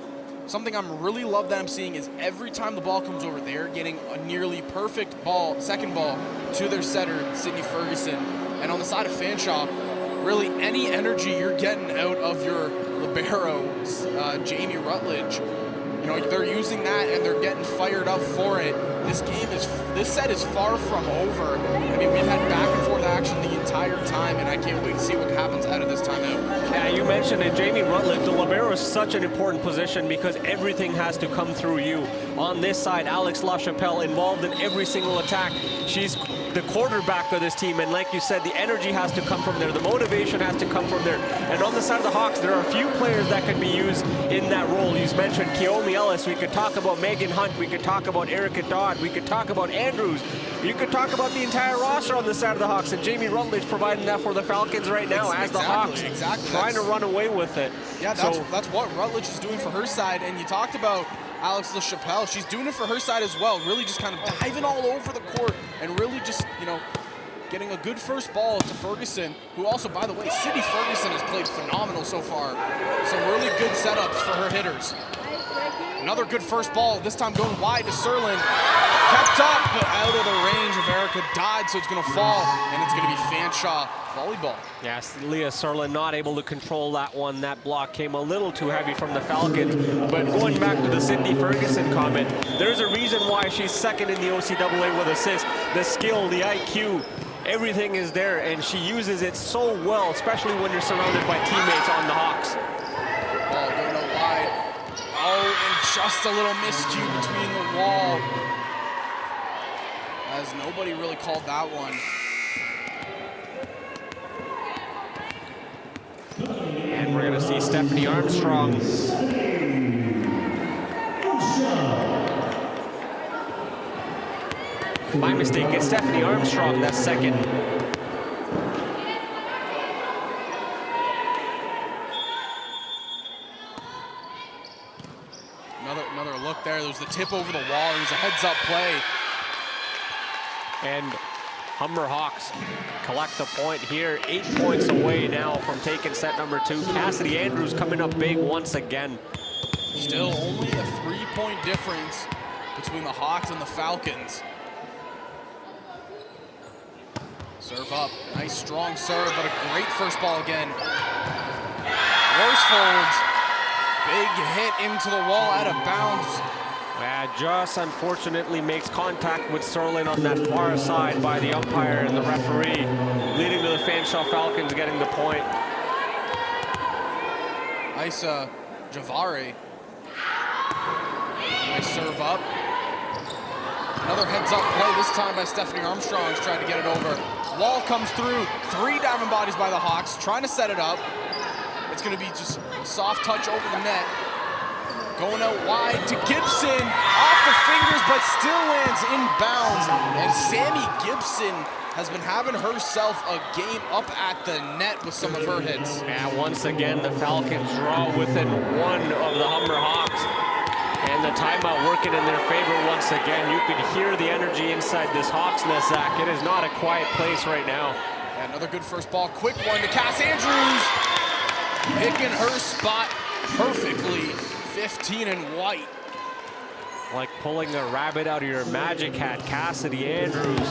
something I'm really love that I'm seeing is every time the ball comes over, they're getting a nearly perfect ball, second ball, to their setter, Sydney Ferguson. And on the side of Fanshawe, really any energy you're getting out of your libero, Jamie Rutledge, you know, they're using that and they're getting fired up for it. This set is far from over. I mean, we've had back and forth action the entire time, and I can't wait to see what happens out of this timeout. Yeah, you mentioned it, Jamie Rutledge. The libero is such an important position because everything has to come through you. On this side, Alex LaChapelle involved in every single attack. She's the quarterback of this team, and like you said, the energy has to come from there. The motivation has to come from there. And on the side of the Hawks, there are a few players that could be used in that role. You mentioned Kiyomi Ellis. We could talk about Megan Hunt. We could talk about Erica Dodd. We could talk about Andrews. You could talk about the entire roster on the side of the Hawks, and Jamie Rutledge providing that for the Falcons right now as the Hawks trying to run away with it. Yeah, that's what Rutledge is doing for her side. And you talked about Alex LaChapelle. She's doing it for her side as well, really just kind of diving all over the court and really just, you know, getting a good first ball to Ferguson, who also, by the way, Sydney Ferguson has played phenomenal so far. Some really good setups for her hitters. Another good first ball, this time going wide to Serlin. Kept up, but out of the range of Erica Dodd, so it's going to fall, and it's going to be Fanshawe volleyball. Yes, Leah Serlin not able to control that one. That block came a little too heavy from the Falcons. But going back to the Sydney Ferguson comment, there's a reason why she's second in the OCAA with assists. The skill, the IQ, everything is there, and she uses it so well, especially when you're surrounded by teammates on the Hawks. Ball going out wide. Oh, and just a little miscue between the wall, as nobody really called that one. And we're going to see Stephanie Armstrong. My mistake, it's Stephanie Armstrong, that's second. Another look there. There was the tip over the wall. It was a heads-up play. And Humber Hawks collect the point here. 8 points away now from taking set number 2. Cassidy Andrews coming up big once again. Still only a 3-point difference between the Hawks and the Falcons. Serve up. Nice strong serve, but a great first ball again. Worsfold. Big hit into the wall, out of bounds. Just unfortunately makes contact with Serlin on that far side by the umpire and the referee, leading to the Fanshawe Falcons getting the point. Nice Javare. Nice serve up. Another heads-up play, this time by Stephanie Armstrong. She's trying to get it over. Wall comes through. 3 diamond bodies by the Hawks, trying to set it up. It's going to be just a soft touch over the net. Going out wide to Gibson. Off the fingers, but still lands inbounds. And Sammy Gibson has been having herself a game up at the net with some of her hits. Yeah, once again, the Falcons draw within 1 of the Humber Hawks. And the timeout working in their favor once again. You could hear the energy inside this Hawks nest, Zach. It is not a quiet place right now. Yeah, another good first ball. Quick one to Cass Andrews. Picking her spot perfectly. 15 and white. Like pulling a rabbit out of your magic hat, Cassidy Andrews.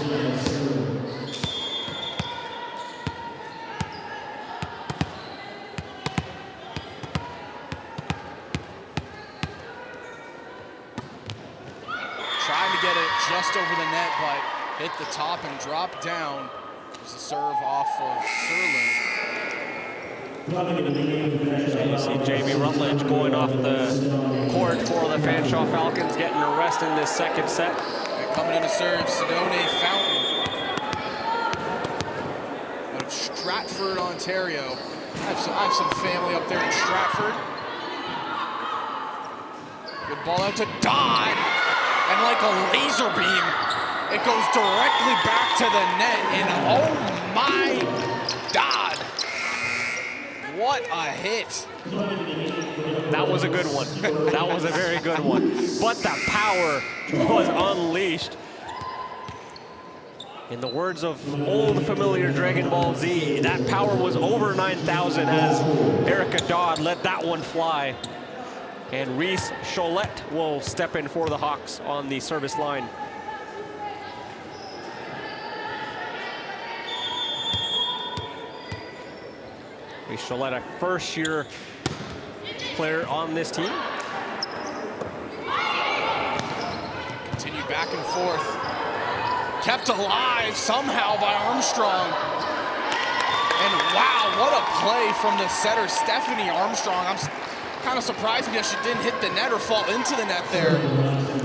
Trying to get it just over the net, but hit the top and drop down. There's a serve off of Serling. You see Jamie Rutledge going off the court for the Fanshawe Falcons, getting a rest in this second set. And coming in to serve, Sedone Fountain. Out of Stratford, Ontario. I have some family up there in Stratford. Good ball out to Dodd. And like a laser beam, it goes directly back to the net. And oh my God. What a hit. That was a good one. That was a very good one. But the power was unleashed. In the words of old familiar Dragon Ball Z, that power was over 9,000 as Erica Dodd let that one fly. And Reese Cholette will step in for the Hawks on the service line. Reese Cholette, a first-year player on this team. Continue back and forth. Kept alive somehow by Armstrong. And wow, what a play from the setter, Stephanie Armstrong. I'm kind of surprised me that she didn't hit the net or fall into the net there.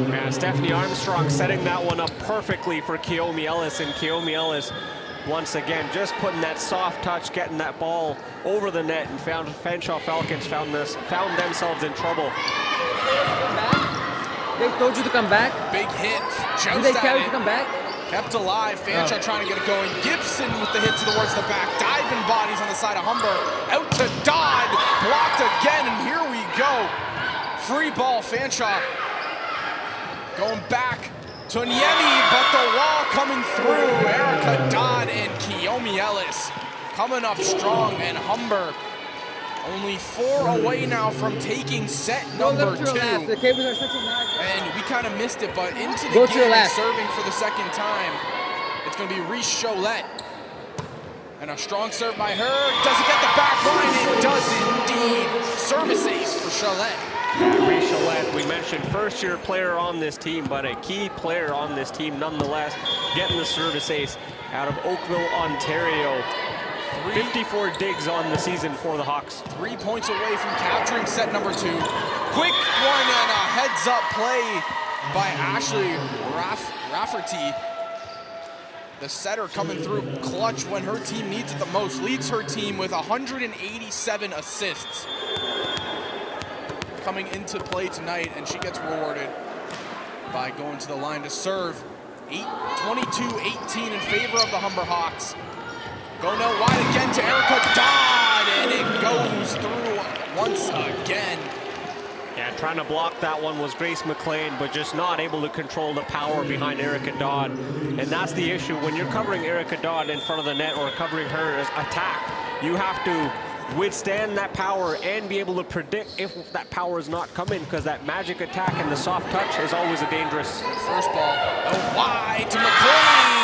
Yeah, Stephanie Armstrong setting that one up perfectly for Kiyomi Ellis, and Kiyomi Ellis once again just putting that soft touch, getting that ball over the net, and Fanshawe Falcons found themselves in trouble. They told you to come back? Big hit. Did they tell you to come back? Kept alive. Fanshawe trying to get it going. Gibson with the hit towards the back. Diving bodies on the side of Humber. Out to Dodd. Blocked again, and here we go. Free ball, Fanshawe. Going back to Niemi, but the wall coming through. Erica Dodd and Kiyomi Ellis coming up strong, and Humber only 4 away now from taking set number 2. The cables are switching now. And we kind of missed it, but into the game and serving for the second time. It's going to be Reese Cholette. And a strong serve by her. Does it get the back line? It does indeed. Service ace for Cholette. Reese Cholette, we mentioned first-year player on this team, but a key player on this team nonetheless, getting the service ace out of Oakville, Ontario. 54 digs on the season for the Hawks. 3 points away from capturing set number 2. Quick one and a heads-up play by Ashley Rafferty. The setter coming through clutch when her team needs it the most. Leads her team with 187 assists. Coming into play tonight, and she gets rewarded by going to the line to serve. 22-18 in favor of the Humber Hawks. Going out wide again to Erica Dodd, and it goes through once again. Yeah, trying to block that one was Grace McLean, but just not able to control the power behind Erica Dodd. And that's the issue. When you're covering Erica Dodd in front of the net or covering her as attack, you have to withstand that power and be able to predict if that power is not coming, because that magic attack and the soft touch is always a dangerous. First ball, out wide to McLean.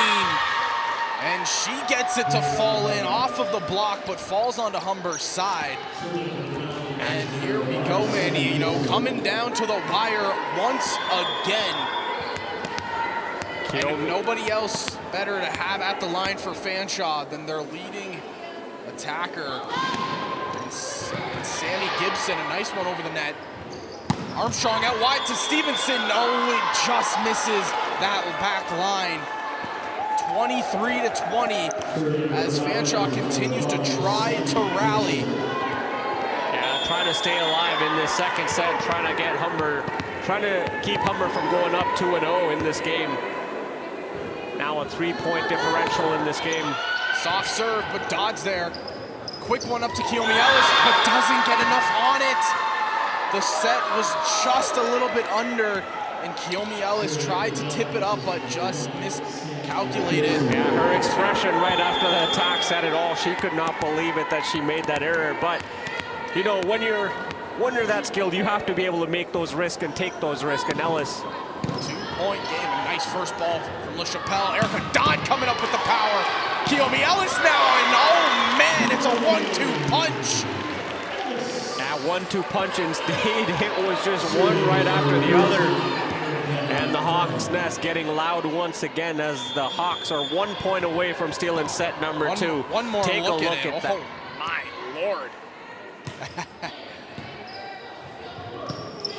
And she gets it to fall in off of the block, but falls onto Humber's side. And here we go, Manny, coming down to the wire once again. And nobody else better to have at the line for Fanshawe than their leading attacker, Sammy Gibson, a nice one over the net. Armstrong out wide to Stevenson. No, it just misses that back line. 23-20 as Fanshawe continues to try to rally. Yeah, trying to stay alive in this second set, trying to keep Humber from going up 2-0 in this game. Now a 3-point differential in this game. Soft serve, but Dodd's there. Quick one up to Kiyomi Ellis, but doesn't get enough on it. The set was just a little bit under, and Kiyomi Ellis tried to tip it up, but just miscalculated. Yeah, her expression right after the attack said it all. She could not believe it that she made that error. But, you know, when you're that skilled, you have to be able to make those risks and take those risks. And Ellis. 2-point game. Nice first ball from LaChapelle. Erica Dodd coming up with the power. Kiyomi Ellis now, and oh man, it's a 1-2 punch. That 1-2 punch instead, it was just one right after the other. And the Hawks' nest getting loud once again as the Hawks are 1 point away from stealing set number 2. One more Take look a look at at that. Oh my Lord.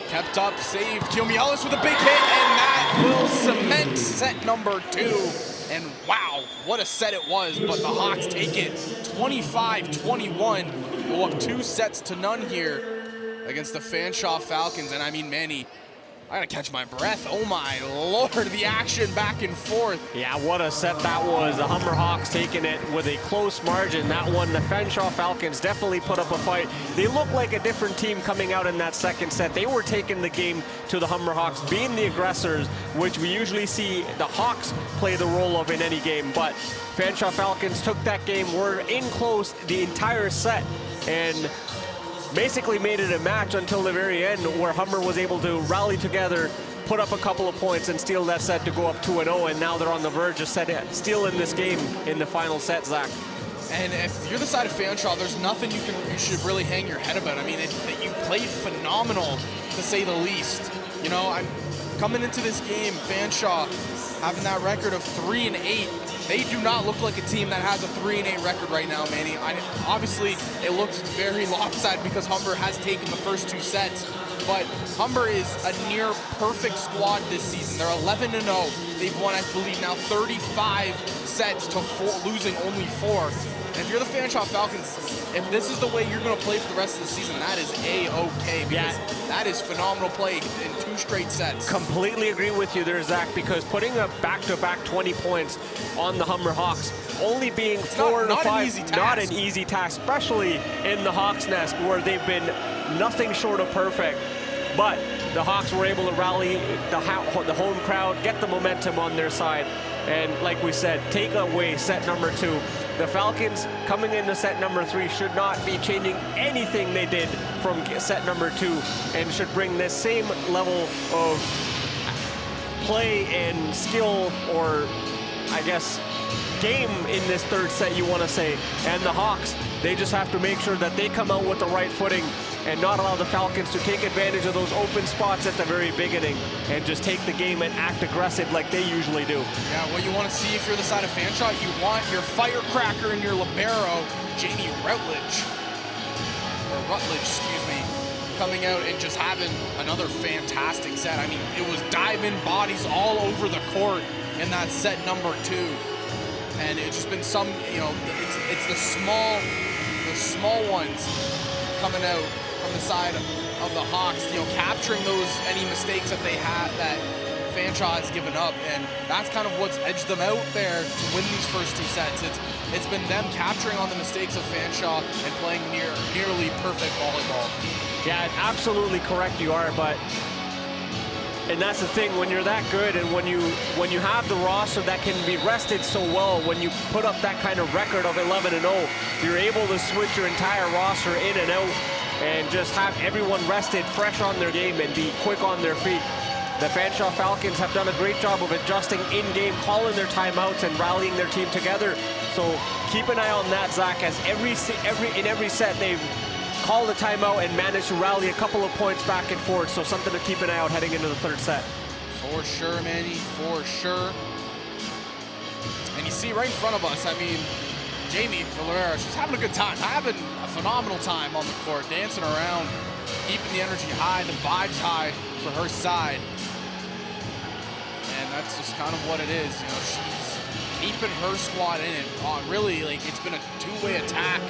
Kept up, saved. Kiyomi Ellis with a big hit, and that will cement set number 2. And wow, what a set it was, but the Hawks take it 25-21. Go up 2 sets to none here against the Fanshawe Falcons. And I mean, Manny, I gotta catch my breath. Oh my Lord, the action back and forth. Yeah, what a set that was. The Humber Hawks taking it with a close margin. That one, the Fanshawe Falcons definitely put up a fight. They looked like a different team coming out in that second set. They were taking the game to the Humber Hawks, being the aggressors, which we usually see the Hawks play the role of in any game. But Fanshawe Falcons took that game, were in close the entire set, and basically made it a match until the very end, where Humber was able to rally together, put up a couple of points, and steal that set to go up 2-0, and now they're on the verge of stealing this game in the final set, Zach. And if you're the side of Fanshawe, there's nothing you should really hang your head about. I mean, you played phenomenal, to say the least. You know, I'm coming into this game, Fanshawe having that record of 3-8. They do not look like a team that has a 3-8 record right now, Manny. Obviously, it looks very lopsided because Humber has taken the first 2 sets, but Humber is a near perfect squad this season. They're 11-0. They've won, I believe, now 35 sets to losing only 4. And if you're the Fanshawe Falcons, if this is the way you're going to play for the rest of the season, that is A-okay, because that is phenomenal play in 2 straight sets. Completely agree with you there, Zach, because putting a back-to-back 20 points on the Humber Hawks, only being 4 to 5, not an easy task, especially in the Hawks' nest, where they've been nothing short of perfect. But the Hawks were able to rally the home crowd, get the momentum on their side, and like we said, take away set number 2. The Falcons coming into set number 3 should not be changing anything they did from set number 2, and should bring this same level of play and skill, or I guess game in this third set, you want to say. And the Hawks, they just have to make sure that they come out with the right footing and not allow the Falcons to take advantage of those open spots at the very beginning, and just take the game and act aggressive like they usually do. Yeah, what you want to see if you're the side of Fanshawe, you want your firecracker and your libero, Jamie Rutledge, excuse me, coming out and just having another fantastic set. I mean, it was dive-in bodies all over the court in that set number 2. And it's just been some, you know, it's the small ones coming out from the side of the Hawks, you know, capturing any mistakes that they had, that Fanshawe has given up, and that's kind of what's edged them out there to win these first 2 sets. It's been them capturing on the mistakes of Fanshawe and playing nearly perfect volleyball. Yeah, absolutely correct you are, and that's the thing, when you're that good, and when you have the roster that can be rested so well, when you put up that kind of record of 11-0, you're able to switch your entire roster in and out, and just have everyone rested, fresh on their game, and be quick on their feet. The Fanshawe Falcons have done a great job of adjusting in-game, calling their timeouts, and rallying their team together. So keep an eye on that, Zach, as in every set they've called a timeout and managed to rally a couple of points back and forth. So something to keep an eye out heading into the third set. For sure, Manny, for sure. And you see right in front of us, I mean, Jamie Valera, she's having a good time, having a phenomenal time on the court, dancing around, keeping the energy high, the vibes high for her side. And that's just kind of what it is. You know, she's keeping her squad in it. Really, like, it's been a two-way attack,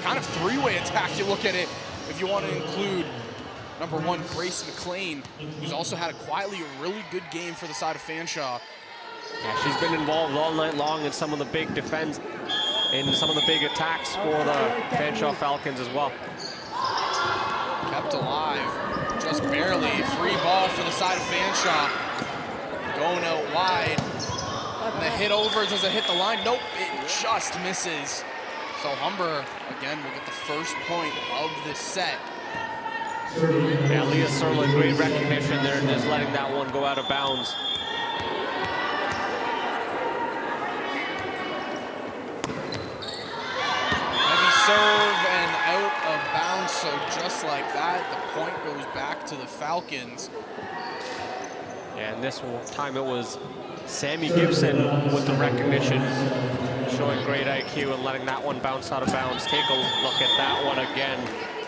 kind of three-way attack. You look at it if you want to include number 1, Grace McLean, who's also had quietly a really good game for the side of Fanshawe. Yeah, she's been involved all night long in some of the big defense, in some of the big attacks for the Fanshawe Falcons as well. Kept alive, just barely. Free ball for the side of Fanshawe. Going out wide. And the hit over, does it hit the line? Nope, it just misses. So Humber, again, will get the first point of the set. Yeah, Leah Serlin, great recognition there, just letting that one go out of bounds. Heavy serve and out of bounds, so just like that, the point goes back to the Falcons. And this time it was Sammy Gibson with the recognition, showing great IQ and letting that one bounce out of bounds. Take a look at that one again.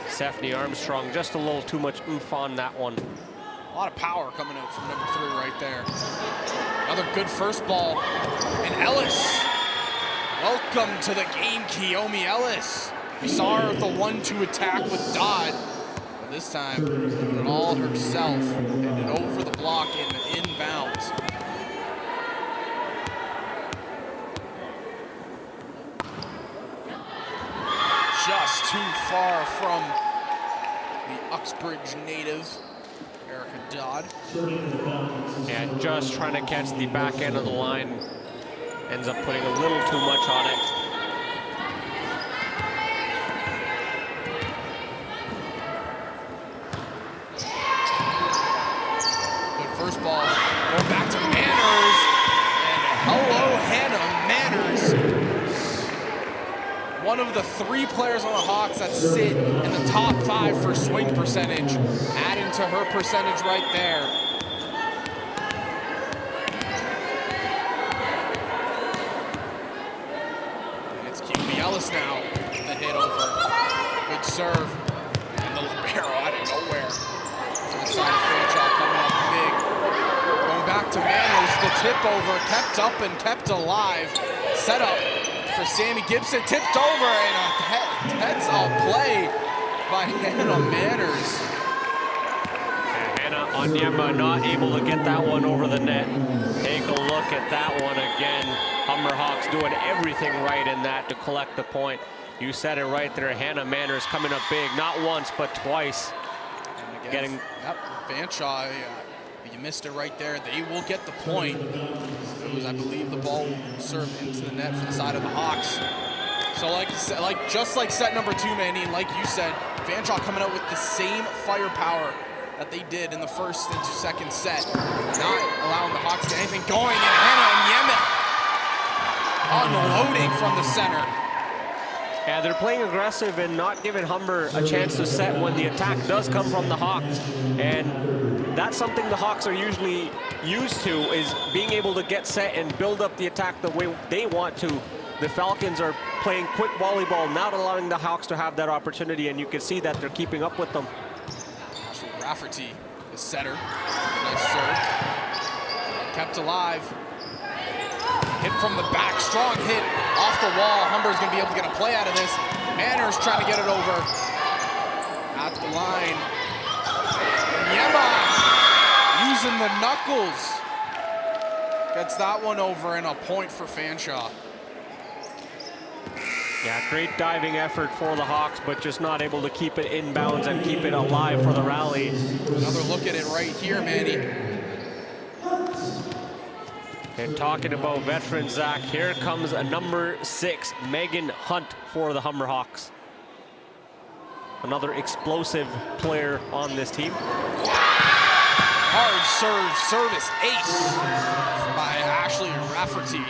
Stephanie Armstrong, just a little too much oof on that one. A lot of power coming out from number 3 right there. Another good first ball. And Ellis, welcome to the game, Kiyomi Ellis. We saw her with the 1-2 attack with Dodd. But this time, did it all herself. Ended over the block and inbounds. Just too far from the Uxbridge native, Erica Dodd. And just trying to catch the back end of the line. Ends up putting a little too much on it. Good first ball. Going back to Manners. And hello, Hannah Manners. One of the 3 players on the Hawks that sit in the top 5 for swing percentage, adding to her percentage right there. And it's Kiyomi Ellis now, the hit over. Good serve, and the libero out of nowhere. To the side of Fanshawe coming up big. Going back to Manners, the tip over, kept up and kept alive. Set up for Sammy Gibson, tipped over, and a heads-up play by Hannah Manners. And Hannah Onyema not able to get that one over the net. Take a look at that one again. Humber Hawks doing everything right in that to collect the point. You said it right there, Hannah Manners coming up big, not once, but twice. And again, yep, Fanshawe, you missed it right there. They will get the point. It was, I believe, the ball served into the net for the side of the Hawks. So just like set number 2, Mandy, and like you said, Fanshawe coming out with the same firepower that they did in the first and second set, not allowing the Hawks to get anything going. And Hannah Onyema unloading from the center. Yeah, they're playing aggressive and not giving Humber a chance to set when the attack does come from the Hawks. And that's something the Hawks are usually used to, is being able to get set and build up the attack the way they want to. The Falcons are playing quick volleyball, not allowing the Hawks to have that opportunity, and you can see that they're keeping up with them. Ashley Rafferty, the setter. Nice serve. Kept alive. Hit from the back, strong hit off the wall. Humber's gonna be able to get a play out of this. Manners trying to get it over at the line. Yema using the knuckles. Gets that one over, and a point for Fanshawe. Yeah, great diving effort for the Hawks, but just not able to keep it inbounds and keep it alive for the rally. Another look at it right here, Manny. And talking about veterans, Zach, here comes a number 6, Megan Hunt for the Humber Hawks. Another explosive player on this team. Hard serve, service ace by Ashley Rafferty.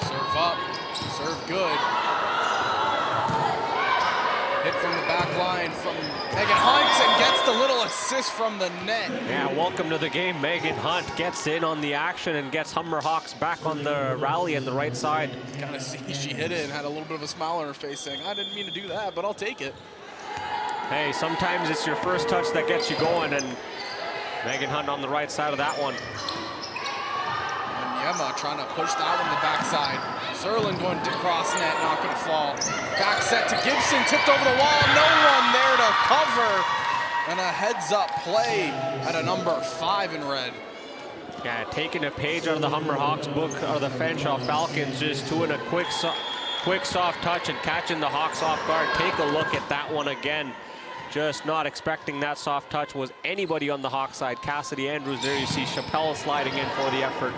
Serve up, serve good. Hit from the back line from Megan Hunt and gets the little assist from the net. Yeah, welcome to the game. Megan Hunt gets in on the action and gets Humber Hawks back on the rally on the right side. Kind of see she hit it and had a little bit of a smile on her face saying, I didn't mean to do that, but I'll take it. Hey, sometimes it's your first touch that gets you going, and Megan Hunt on the right side of that one. And Yema trying to push that one to the backside. Serlin going to cross net, not going to fall. Back set to Gibson, tipped over the wall, no one there to cover. And a heads-up play at a number 5 in red. Yeah, taking a page out of the Humber Hawks book, or the Fanshawe Falcons, just doing a quick soft touch and catching the Hawks off guard. Take a look at that one again. Just not expecting that soft touch was anybody on the Hawks side. Cassidy Andrews there, you see Chappelle sliding in for the effort.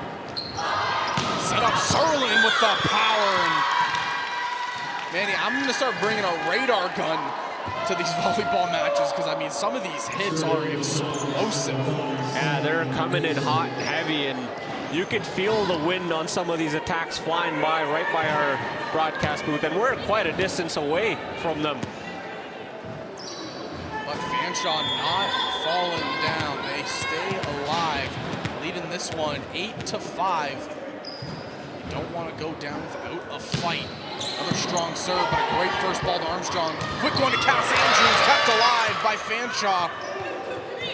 Set up Serlin with the power. And Manny, I'm going to start bringing a radar gun to these volleyball matches because, I mean, some of these hits are explosive. Yeah, they're coming in hot and heavy, and you could feel the wind on some of these attacks flying by right by our broadcast booth, and we're quite a distance away from them. But Fanshawe not falling down. They stay alive, leading this one 8-5. You don't want to go down without a fight. Another strong serve, but a great first ball to Armstrong. Quick one to Cass Andrews, kept alive by Fanshawe.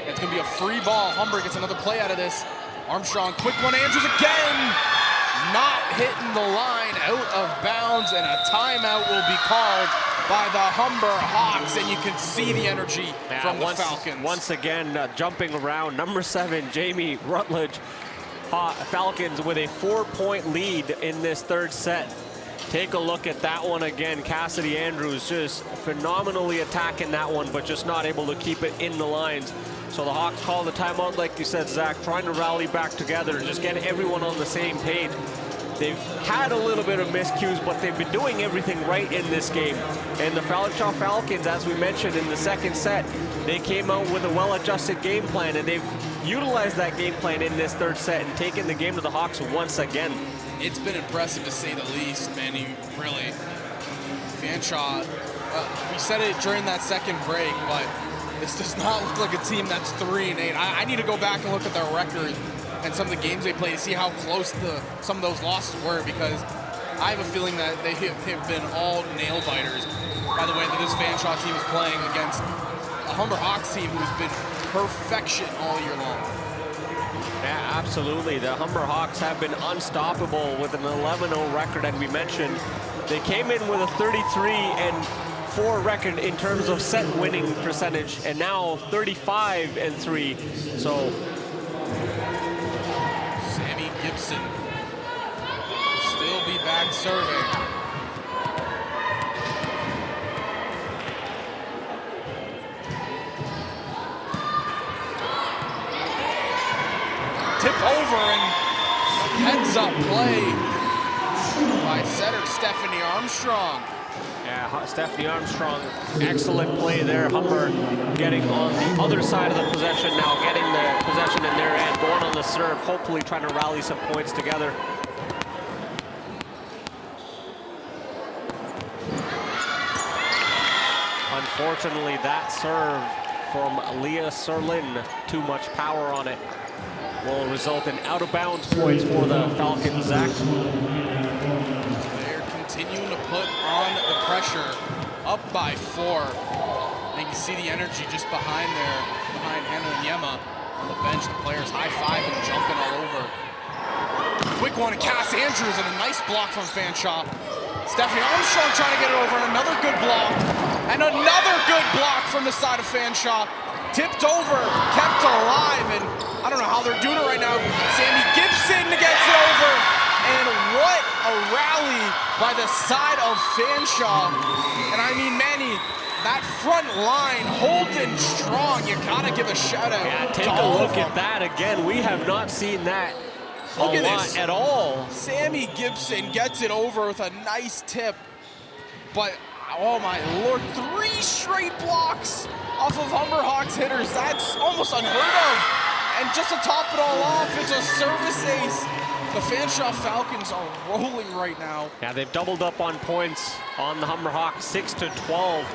It's going to be a free ball. Humber gets another play out of this. Armstrong, quick one, Andrews again. Not hitting the line, out of bounds, and a timeout will be called by the Humber Hawks, and you can see the energy from the Falcons. Once again, jumping around, number 7, Jamie Rutledge. Falcons with a 4-point lead in this third set. Take a look at that one again. Cassidy Andrews just phenomenally attacking that one, but just not able to keep it in the lines. So the Hawks call the timeout, like you said, Zach, trying to rally back together and just get everyone on the same page. They've had a little bit of miscues, but they've been doing everything right in this game. And the Fanshawe Falcons, as we mentioned in the second set, they came out with a well-adjusted game plan, and they've utilized that game plan in this third set and taken the game to the Hawks once again. It's been impressive to say the least, Manny, really. Fanshawe, we said it during that second break, but this does not look like a team that's 3-8. I need to go back and look at their record and some of the games they played to see how close some of those losses were, because I have a feeling that they have been all nail-biters. By the way, that this Fanshawe team is playing against a Humber Hawks team who's been perfection all year long. Yeah, absolutely. The Humber Hawks have been unstoppable with an 11-0 record, and we mentioned they came in with a 33-4 record in terms of set winning percentage, and now 35-3. So Sammy Gibson will still be back serving. Tip over and heads up play by setter Stephanie Armstrong. yeah, Stephanie Armstrong, excellent play there. Humber getting on the other side of the possession now, getting the possession in their end, going on the serve, hopefully trying to rally some points together. Unfortunately, that serve from Leah Serlin, too much power on it, will result in out-of-bounds points for the Falcons, Zach. They're continuing to put on the pressure, up by 4. And you can see the energy just behind Hannah and Yema on the bench. The players high-fiving, jumping all over. Quick one to Cass Andrews, and a nice block from Fanshawe. Stephanie Armstrong trying to get it over, and another good block. And another good block from the side of Fanshawe. Tipped over, kept alive, and I don't know how they're doing it right now. Sammy Gibson gets it over, and what a rally by the side of Fanshawe. And I mean, Manny, that front line holding strong. You gotta give a shout out. Yeah, take a look at that again. We have not seen that Look at this at all. Sammy Gibson gets it over with a nice tip, but oh my Lord, 3 straight blocks off of Humber Hawks hitters. That's almost unheard of. And just to top it all off, it's a service ace. The Fanshawe Falcons are rolling right now. Yeah, they've doubled up on points on the Humber Hawks, 6-12.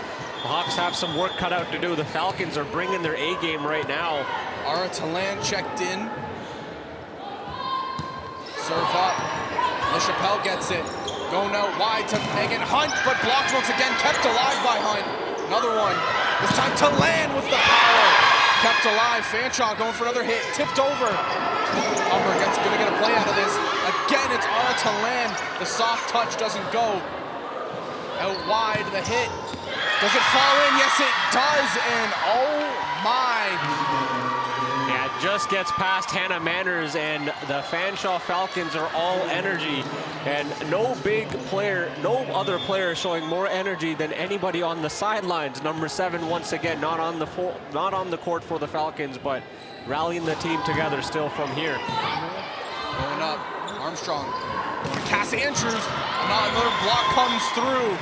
Hawks have some work cut out to do. The Falcons are bringing their A game right now. Ara Talan checked in. Serve up. LaChapelle gets it. Going out wide to Megan Hunt, but blocked once again. Kept alive by Hunt. Another one. This time Talan with the power. Kept alive. Fanshawe going for another hit. Tipped over. Humber gonna get a play out of this. Again, it's Ara Talan. The soft touch doesn't go. Out wide, the hit. Does it fall in? Yes, it does. And oh my. Yeah, it just gets past Hannah Manners, and the Fanshawe Falcons are all energy. And no other player showing more energy than anybody on the sidelines. Number 7, once again, not on the court for the Falcons, but rallying the team together still from here. Going up, Armstrong. Going to Cass Andrews. Another block comes through.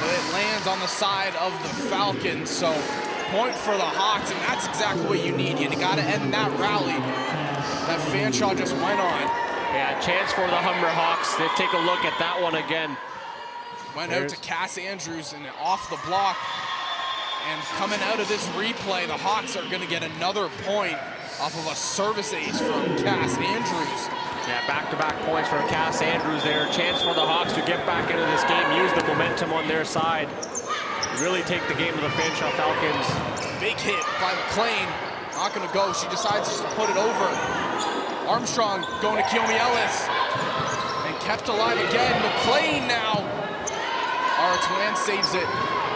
It lands on the side of the Falcons. So point for the Hawks, and that's exactly what you need. You got to end that rally that Fanshawe just went on. Yeah, chance for the Humber Hawks. They take a look at that one again. Went out to Cass Andrews and off the block. And coming out of this replay, the Hawks are going to get another point off of a service ace from Cass Andrews. Yeah, back-to-back points for Cass Andrews there. Chance for the Hawks to get back into this game, use the momentum on their side. Really take the game to the Fanshawe Falcons. Big hit by McLean. Not going to go. She decides just to put it over. Armstrong going to Kiyomi Ellis. And kept alive again. McLean now. Ara Talan saves it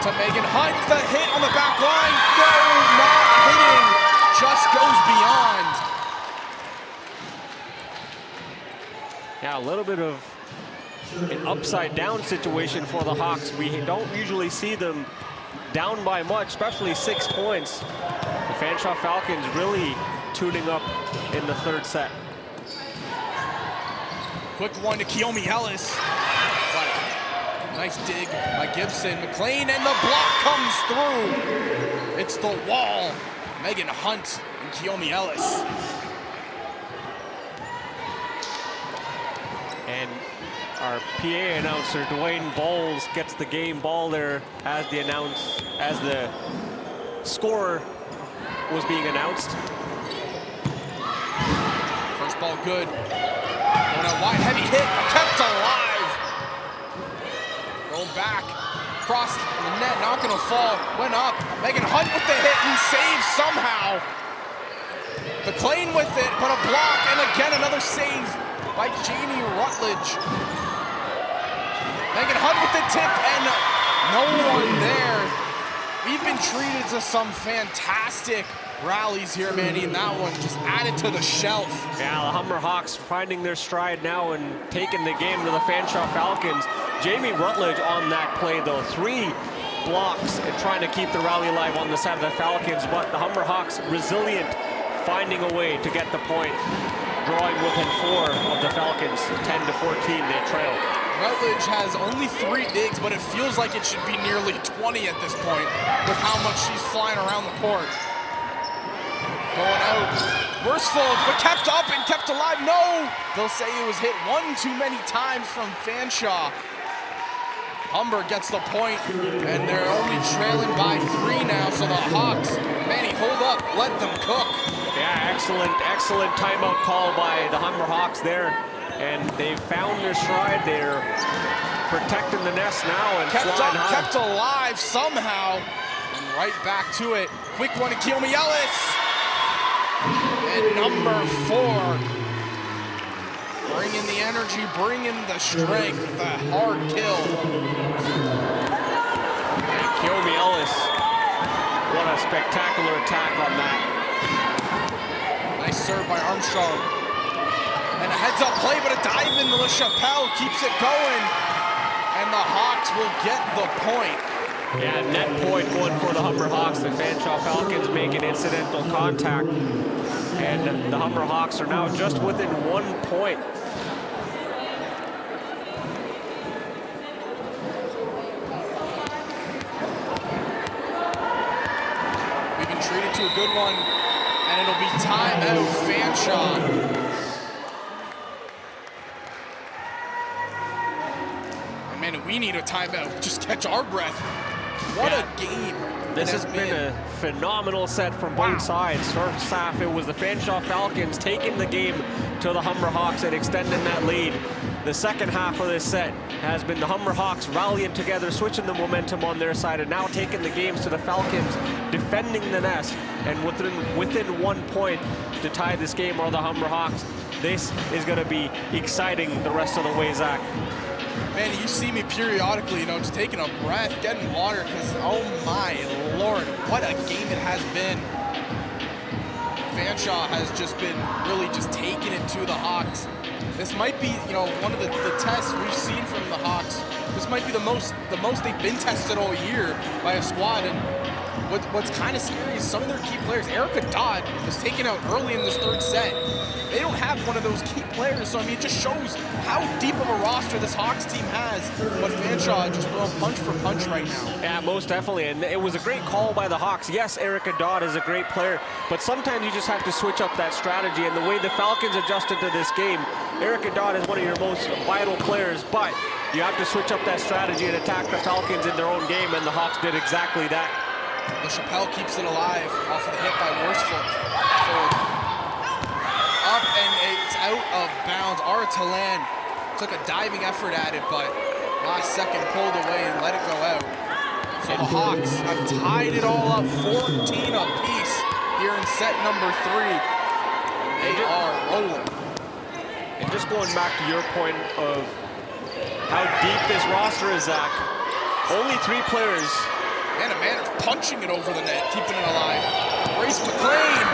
to Megan Hunt. The hit on the back line. No, not hitting. Just goes beyond. Yeah, a little bit of an upside-down situation for the Hawks. We don't usually see them down by much, especially 6 points. The Fanshawe Falcons really tuning up in the third set. Quick one to Kiyomi Ellis. But nice dig by Gibson. McLean, and the block comes through. It's the wall. Megan Hunt and Kiyomi Ellis. And our PA announcer, Dwayne Bowles, gets the game ball there as the score was being announced. First ball good. Going out wide, heavy hit, kept alive. Going back, crossed the net, not gonna fall, went up. Megan Hunt with the hit and save somehow. McLean with it, but a block, and again another save by Jamie Rutledge. Megan Hunt with the tip, and no one there. We've been treated to some fantastic rallies here, Manny, and that one just added to the shelf. Yeah, the Humber Hawks finding their stride now and taking the game to the Fanshawe Falcons. Jamie Rutledge on that play, though. 3 blocks and trying to keep the rally alive on the side of the Falcons, but the Humber Hawks resilient, finding a way to get the point, drawing within 4 of the Falcons. 10-14, they trail. Rutledge has only 3 digs, but it feels like it should be nearly 20 at this point with how much she's flying around the court. Going out, Worsfold, but kept up and kept alive. No! They'll say it was hit 1 too many times from Fanshawe. Humber gets the point, and they're only trailing by 3 now, so the Hawks, Manny, hold up, let them cook. Yeah, excellent timeout call by the Humber Hawks there. And they've found their stride. They're protecting the nest now and kept flying up, high. kept alive somehow. And right back to it. Quick one to Kiyomi Ellis. And number 4. Bringing the energy, bringing the strength, the hard kill. And Kiyomi Ellis, what a spectacular attack on that. Nice serve by Armstrong. And a heads-up play, but a dive in LaChapelle keeps it going. And the Hawks will get the point. Yeah, net point going for the Humber Hawks. The Fanshawe Falcons making incidental contact. And the Humber Hawks are now just within 1 point. We've been treated to a good one. And it'll be timeout Fanshawe. Man, we need a timeout. Just catch our breath. What Yeah. a game. This has been a phenomenal set from both sides. First half, it was the Fanshawe Falcons taking the game to the Humber Hawks and extending that lead. The second half of this set has been the Humber Hawks rallying together, switching the momentum on their side, and now taking the games to the Falcons, defending the nest, and within 1 point to tie this game are the Humber Hawks. This is going to be exciting the rest of the way, Zach. Man, you see me periodically, you know, just taking a breath, getting water, because, oh my Lord, what a game it has been. Fanshawe has just been really just taking it to the Hawks. This might be, you know, one of the tests we've seen from the Hawks. This might be the most they've been tested all year by a squad. And what's kind of scary is some of their key players. Erica Dodd was taken out early in this third set. They don't have one of those key players, so I mean, it just shows how deep of a roster this Hawks team has. But Fanshawe just throwing punch for punch right now. Yeah, most definitely, and it was a great call by the Hawks. Yes, Erica Dodd is a great player, but sometimes you just have to switch up that strategy, and the way the Falcons adjusted to this game, Erica Dodd is one of your most vital players, but you have to switch up that strategy and attack the Falcons in their own game, and the Hawks did exactly that. LaChapelle keeps it alive off of the hit by Worsfold. Up and it's out of bounds. Ara Talan took a diving effort at it, but last second pulled away and let it go out. So the Hawks have tied it all up, 14 apiece here in set number 3. They are rolling. And just going back to your point of how deep this roster is, Zach, only 3 players. Anna Manners punching it over the net, keeping it alive. Grace McLean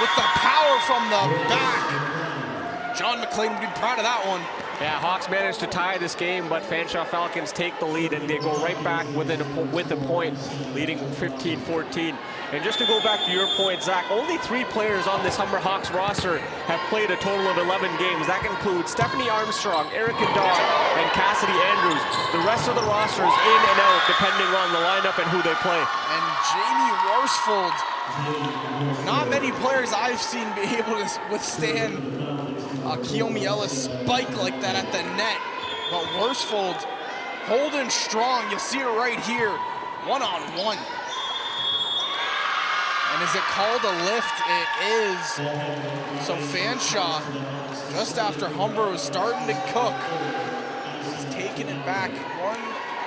with the power from the back. John McLean would be proud of that one. Yeah, Hawks managed to tie this game, but Fanshawe Falcons take the lead, and they go right back with a point, leading 15-14. And just to go back to your point, Zach, only 3 players on this Humber Hawks roster have played a total of 11 games. That includes Stephanie Armstrong, Erica Dodd, and Cassidy Andrews. The rest of the roster is in and out, depending on the lineup and who they play. And Jamie Worsfold, not many players I've seen be able to withstand Kiyomi Ellis spike like that at the net. But Worsfold holding strong. You'll see it right here, one-on-one. And is it called a lift? It is. So Fanshawe, just after Humber was starting to cook, is taking it back 1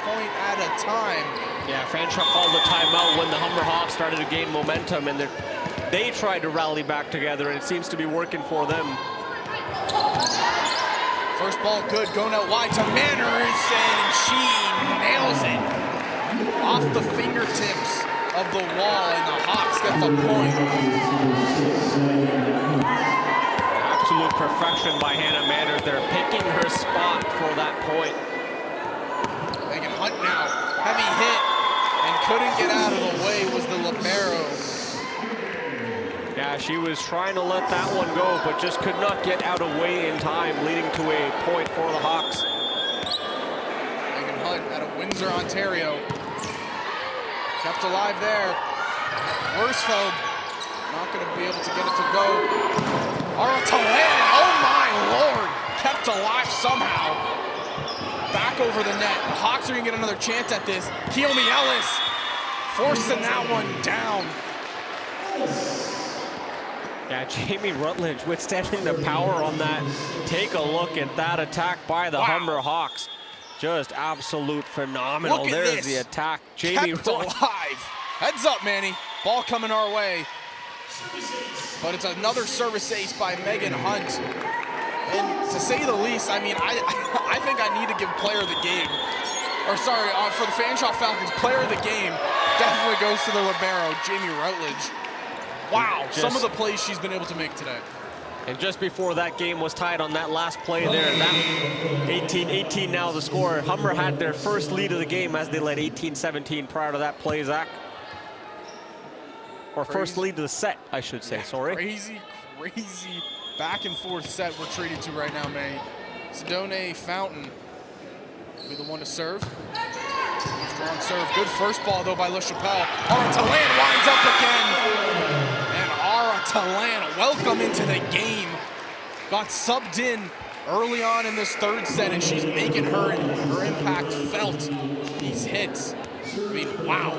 point at a time. Yeah, Fanshawe called the timeout when the Humber Hawks started to gain momentum, and they tried to rally back together, and it seems to be working for them. First ball good, going out wide to Manners, and she nails it off the fingertips of the wall, and the Hawks get the point. Absolute perfection by Hannah Manners. They're picking her spot for that point. Megan Hunt now, heavy hit, and couldn't get out of the way was the libero. Yeah, she was trying to let that one go, but just could not get out of way in time, leading to a point for the Hawks. Megan Hunt out of Windsor, Ontario. Kept alive there. Worsfold not going to be able to get it to go. Ara Talan, oh my Lord, kept alive somehow. Back over the net. The Hawks are going to get another chance at this. Kiyomi Ellis forcing that one down. Yeah, Jamie Rutledge withstanding the power on that. Take a look at that attack by the Humber Hawks. Just absolute phenomenal. There's this. the attack. Jamie Kept alive. Heads up, Manny. Ball coming our way. But it's another service ace by Megan Hunt. And to say the least, I mean, I think I need to give player of the game. Or sorry, for the Fanshawe Falcons, player of the game definitely goes to the libero, Jamie Rutledge. Wow, some of the plays she's been able to make today. And just before that game was tied on that last play there, that 18-18 now the score. Humber had their first lead of the game as they led 18-17 prior to that play, Zach. Or first lead of the set, I should say, sorry. Crazy back and forth set we're treated to right now, May. Sedone Fountain will be the one to serve. Strong serve, good first ball though by LaChapelle. Ara Talan winds up again. And Ara Talan, welcome into the game. Got subbed in early on in this third set, and she's making her impact felt. These hits. I mean, wow.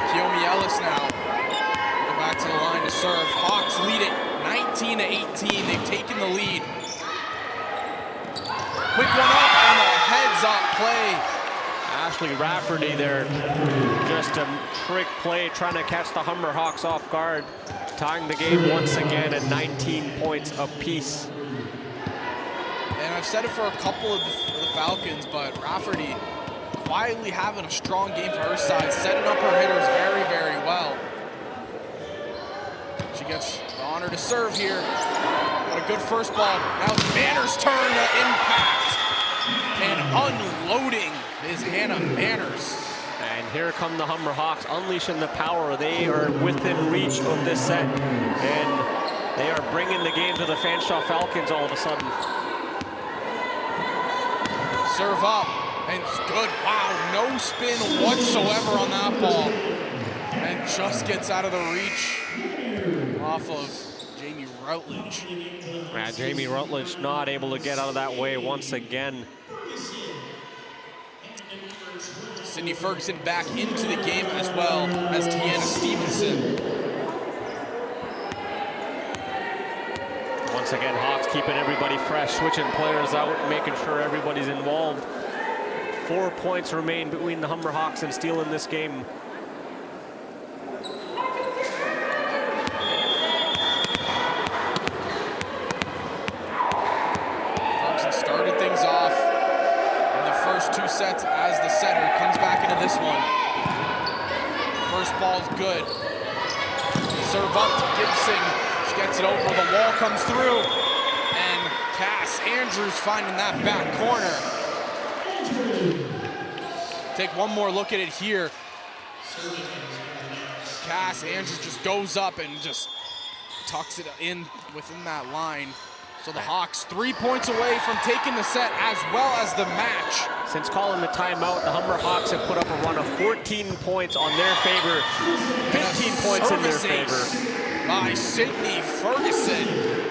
Kiyomi Ellis now. Go back to the line to serve. Hawks lead it 19-18. They've taken the lead. Quick one up and a heads-up play. Ashley Rafferty there, just a trick play, trying to catch the Humber Hawks off guard, tying the game once again at 19 points apiece. And I've said it for a couple of the Falcons, but Rafferty quietly having a strong game for her side, setting up her hitters very, very well. She gets the honor to serve here. Got a good first ball. Now it's Manners' turn to impact. And unloading is Hannah Manners. And here come the Humber Hawks unleashing the power. They are within reach of this set, and they are bringing the game to the Fanshawe Falcons all of a sudden. Serve up, and it's good. Wow, no spin whatsoever on that ball. And just gets out of the reach off of Jamie Rutledge. Man, Jamie Rutledge not able to get out of that way once again. Sydney Ferguson back into the game as well as Tiana Stevenson. Once again, Hawks keeping everybody fresh, switching players out, making sure everybody's involved. 4 points remain between the Humber Hawks and stealing this game. Ferguson started things off in the first 2 sets as the setter, comes back into this one. First ball's good. Serve up to Gibson. She gets it over, the wall comes through. And Cass Andrews finding that back corner. Take one more look at it here. Cass Andrews just goes up and just tucks it in within that line. So the Hawks 3 points away from taking the set as well as the match. Since calling the timeout, the Humber Hawks have put up a run of 14 points on their favor, 15 points in their favor. By Sydney Ferguson,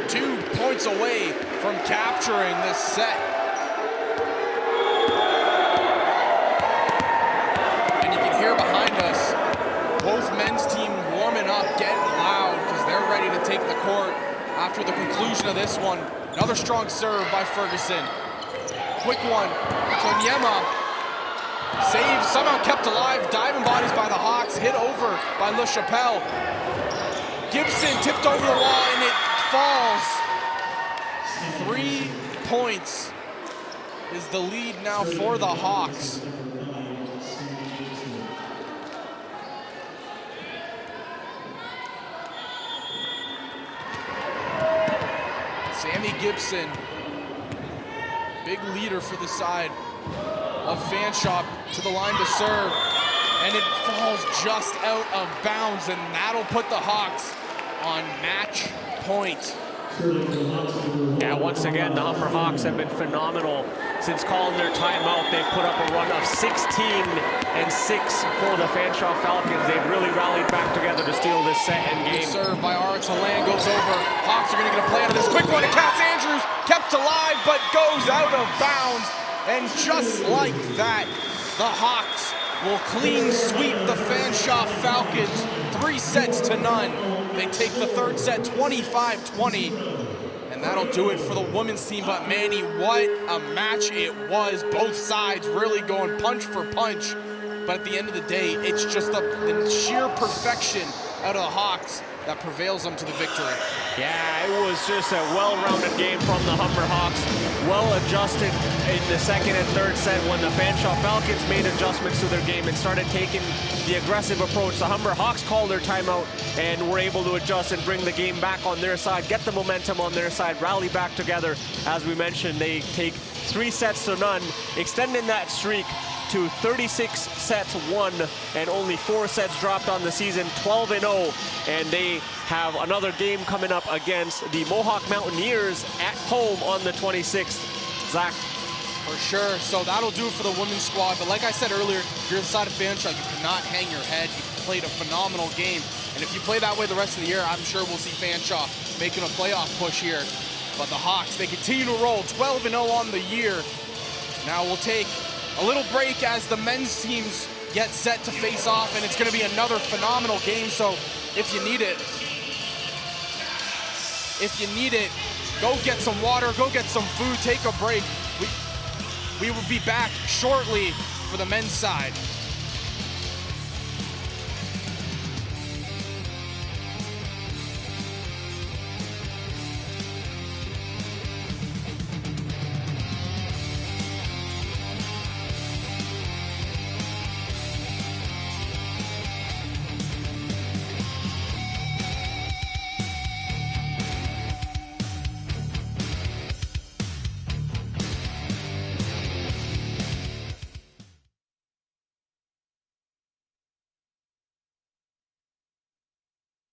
2 points away from capturing this set. And you can hear behind us, both men's team warming up, getting loud, because they're ready to take the court after the conclusion of this one. Another strong serve by Ferguson. Quick one, Konyema. Save, somehow kept alive. Diving bodies by the Hawks, hit over by Le Chapelle. Gibson tipped over the wall and it falls. 3 points is the lead now for the Hawks. Sammy Gibson, big leader for the side of Fanshawe, to the line to serve, and it falls just out of bounds, and that'll put the Hawks on match point. Yeah, once again, the Humber Hawks have been phenomenal. Since calling their timeout, they've put up a run of 16-6 for the Fanshawe Falcons. They've really rallied back together to steal this set and game. Serve by Ara Talan goes over. Hawks are going to get a play out of this. Quick one to Cass Andrews, kept alive, but goes out of bounds. And just like that, the Hawks will clean sweep the Fanshawe Falcons 3-0. They take the third set 25-20. And that'll do it for the women's team. But Manny, what a match it was. Both sides really going punch for punch. But at the end of the day, it's just the sheer perfection out of the Hawks that prevails them to the victory. Yeah, it was just a well-rounded game from the Humber Hawks. Well adjusted in the second and third set when the Fanshawe Falcons made adjustments to their game and started taking the aggressive approach. The Humber Hawks called their timeout and were able to adjust and bring the game back on their side, get the momentum on their side, rally back together. As we mentioned, they take 3-0, extending that streak to 36 sets won and only 4 sets dropped on the season, 12-0, and they have another game coming up against the Mohawk Mountaineers at home on the 26th. Zach? For sure. So that'll do it for the women's squad. But like I said earlier, if you're inside of Fanshawe, you cannot hang your head. You played a phenomenal game. And if you play that way the rest of the year, I'm sure we'll see Fanshawe making a playoff push here. But the Hawks, they continue to roll 12-0 on the year. Now we'll take a little break as the men's teams get set to face off, and it's going to be another phenomenal game. So if you need it, go get some water, go get some food, take a break. We will be back shortly for the men's side.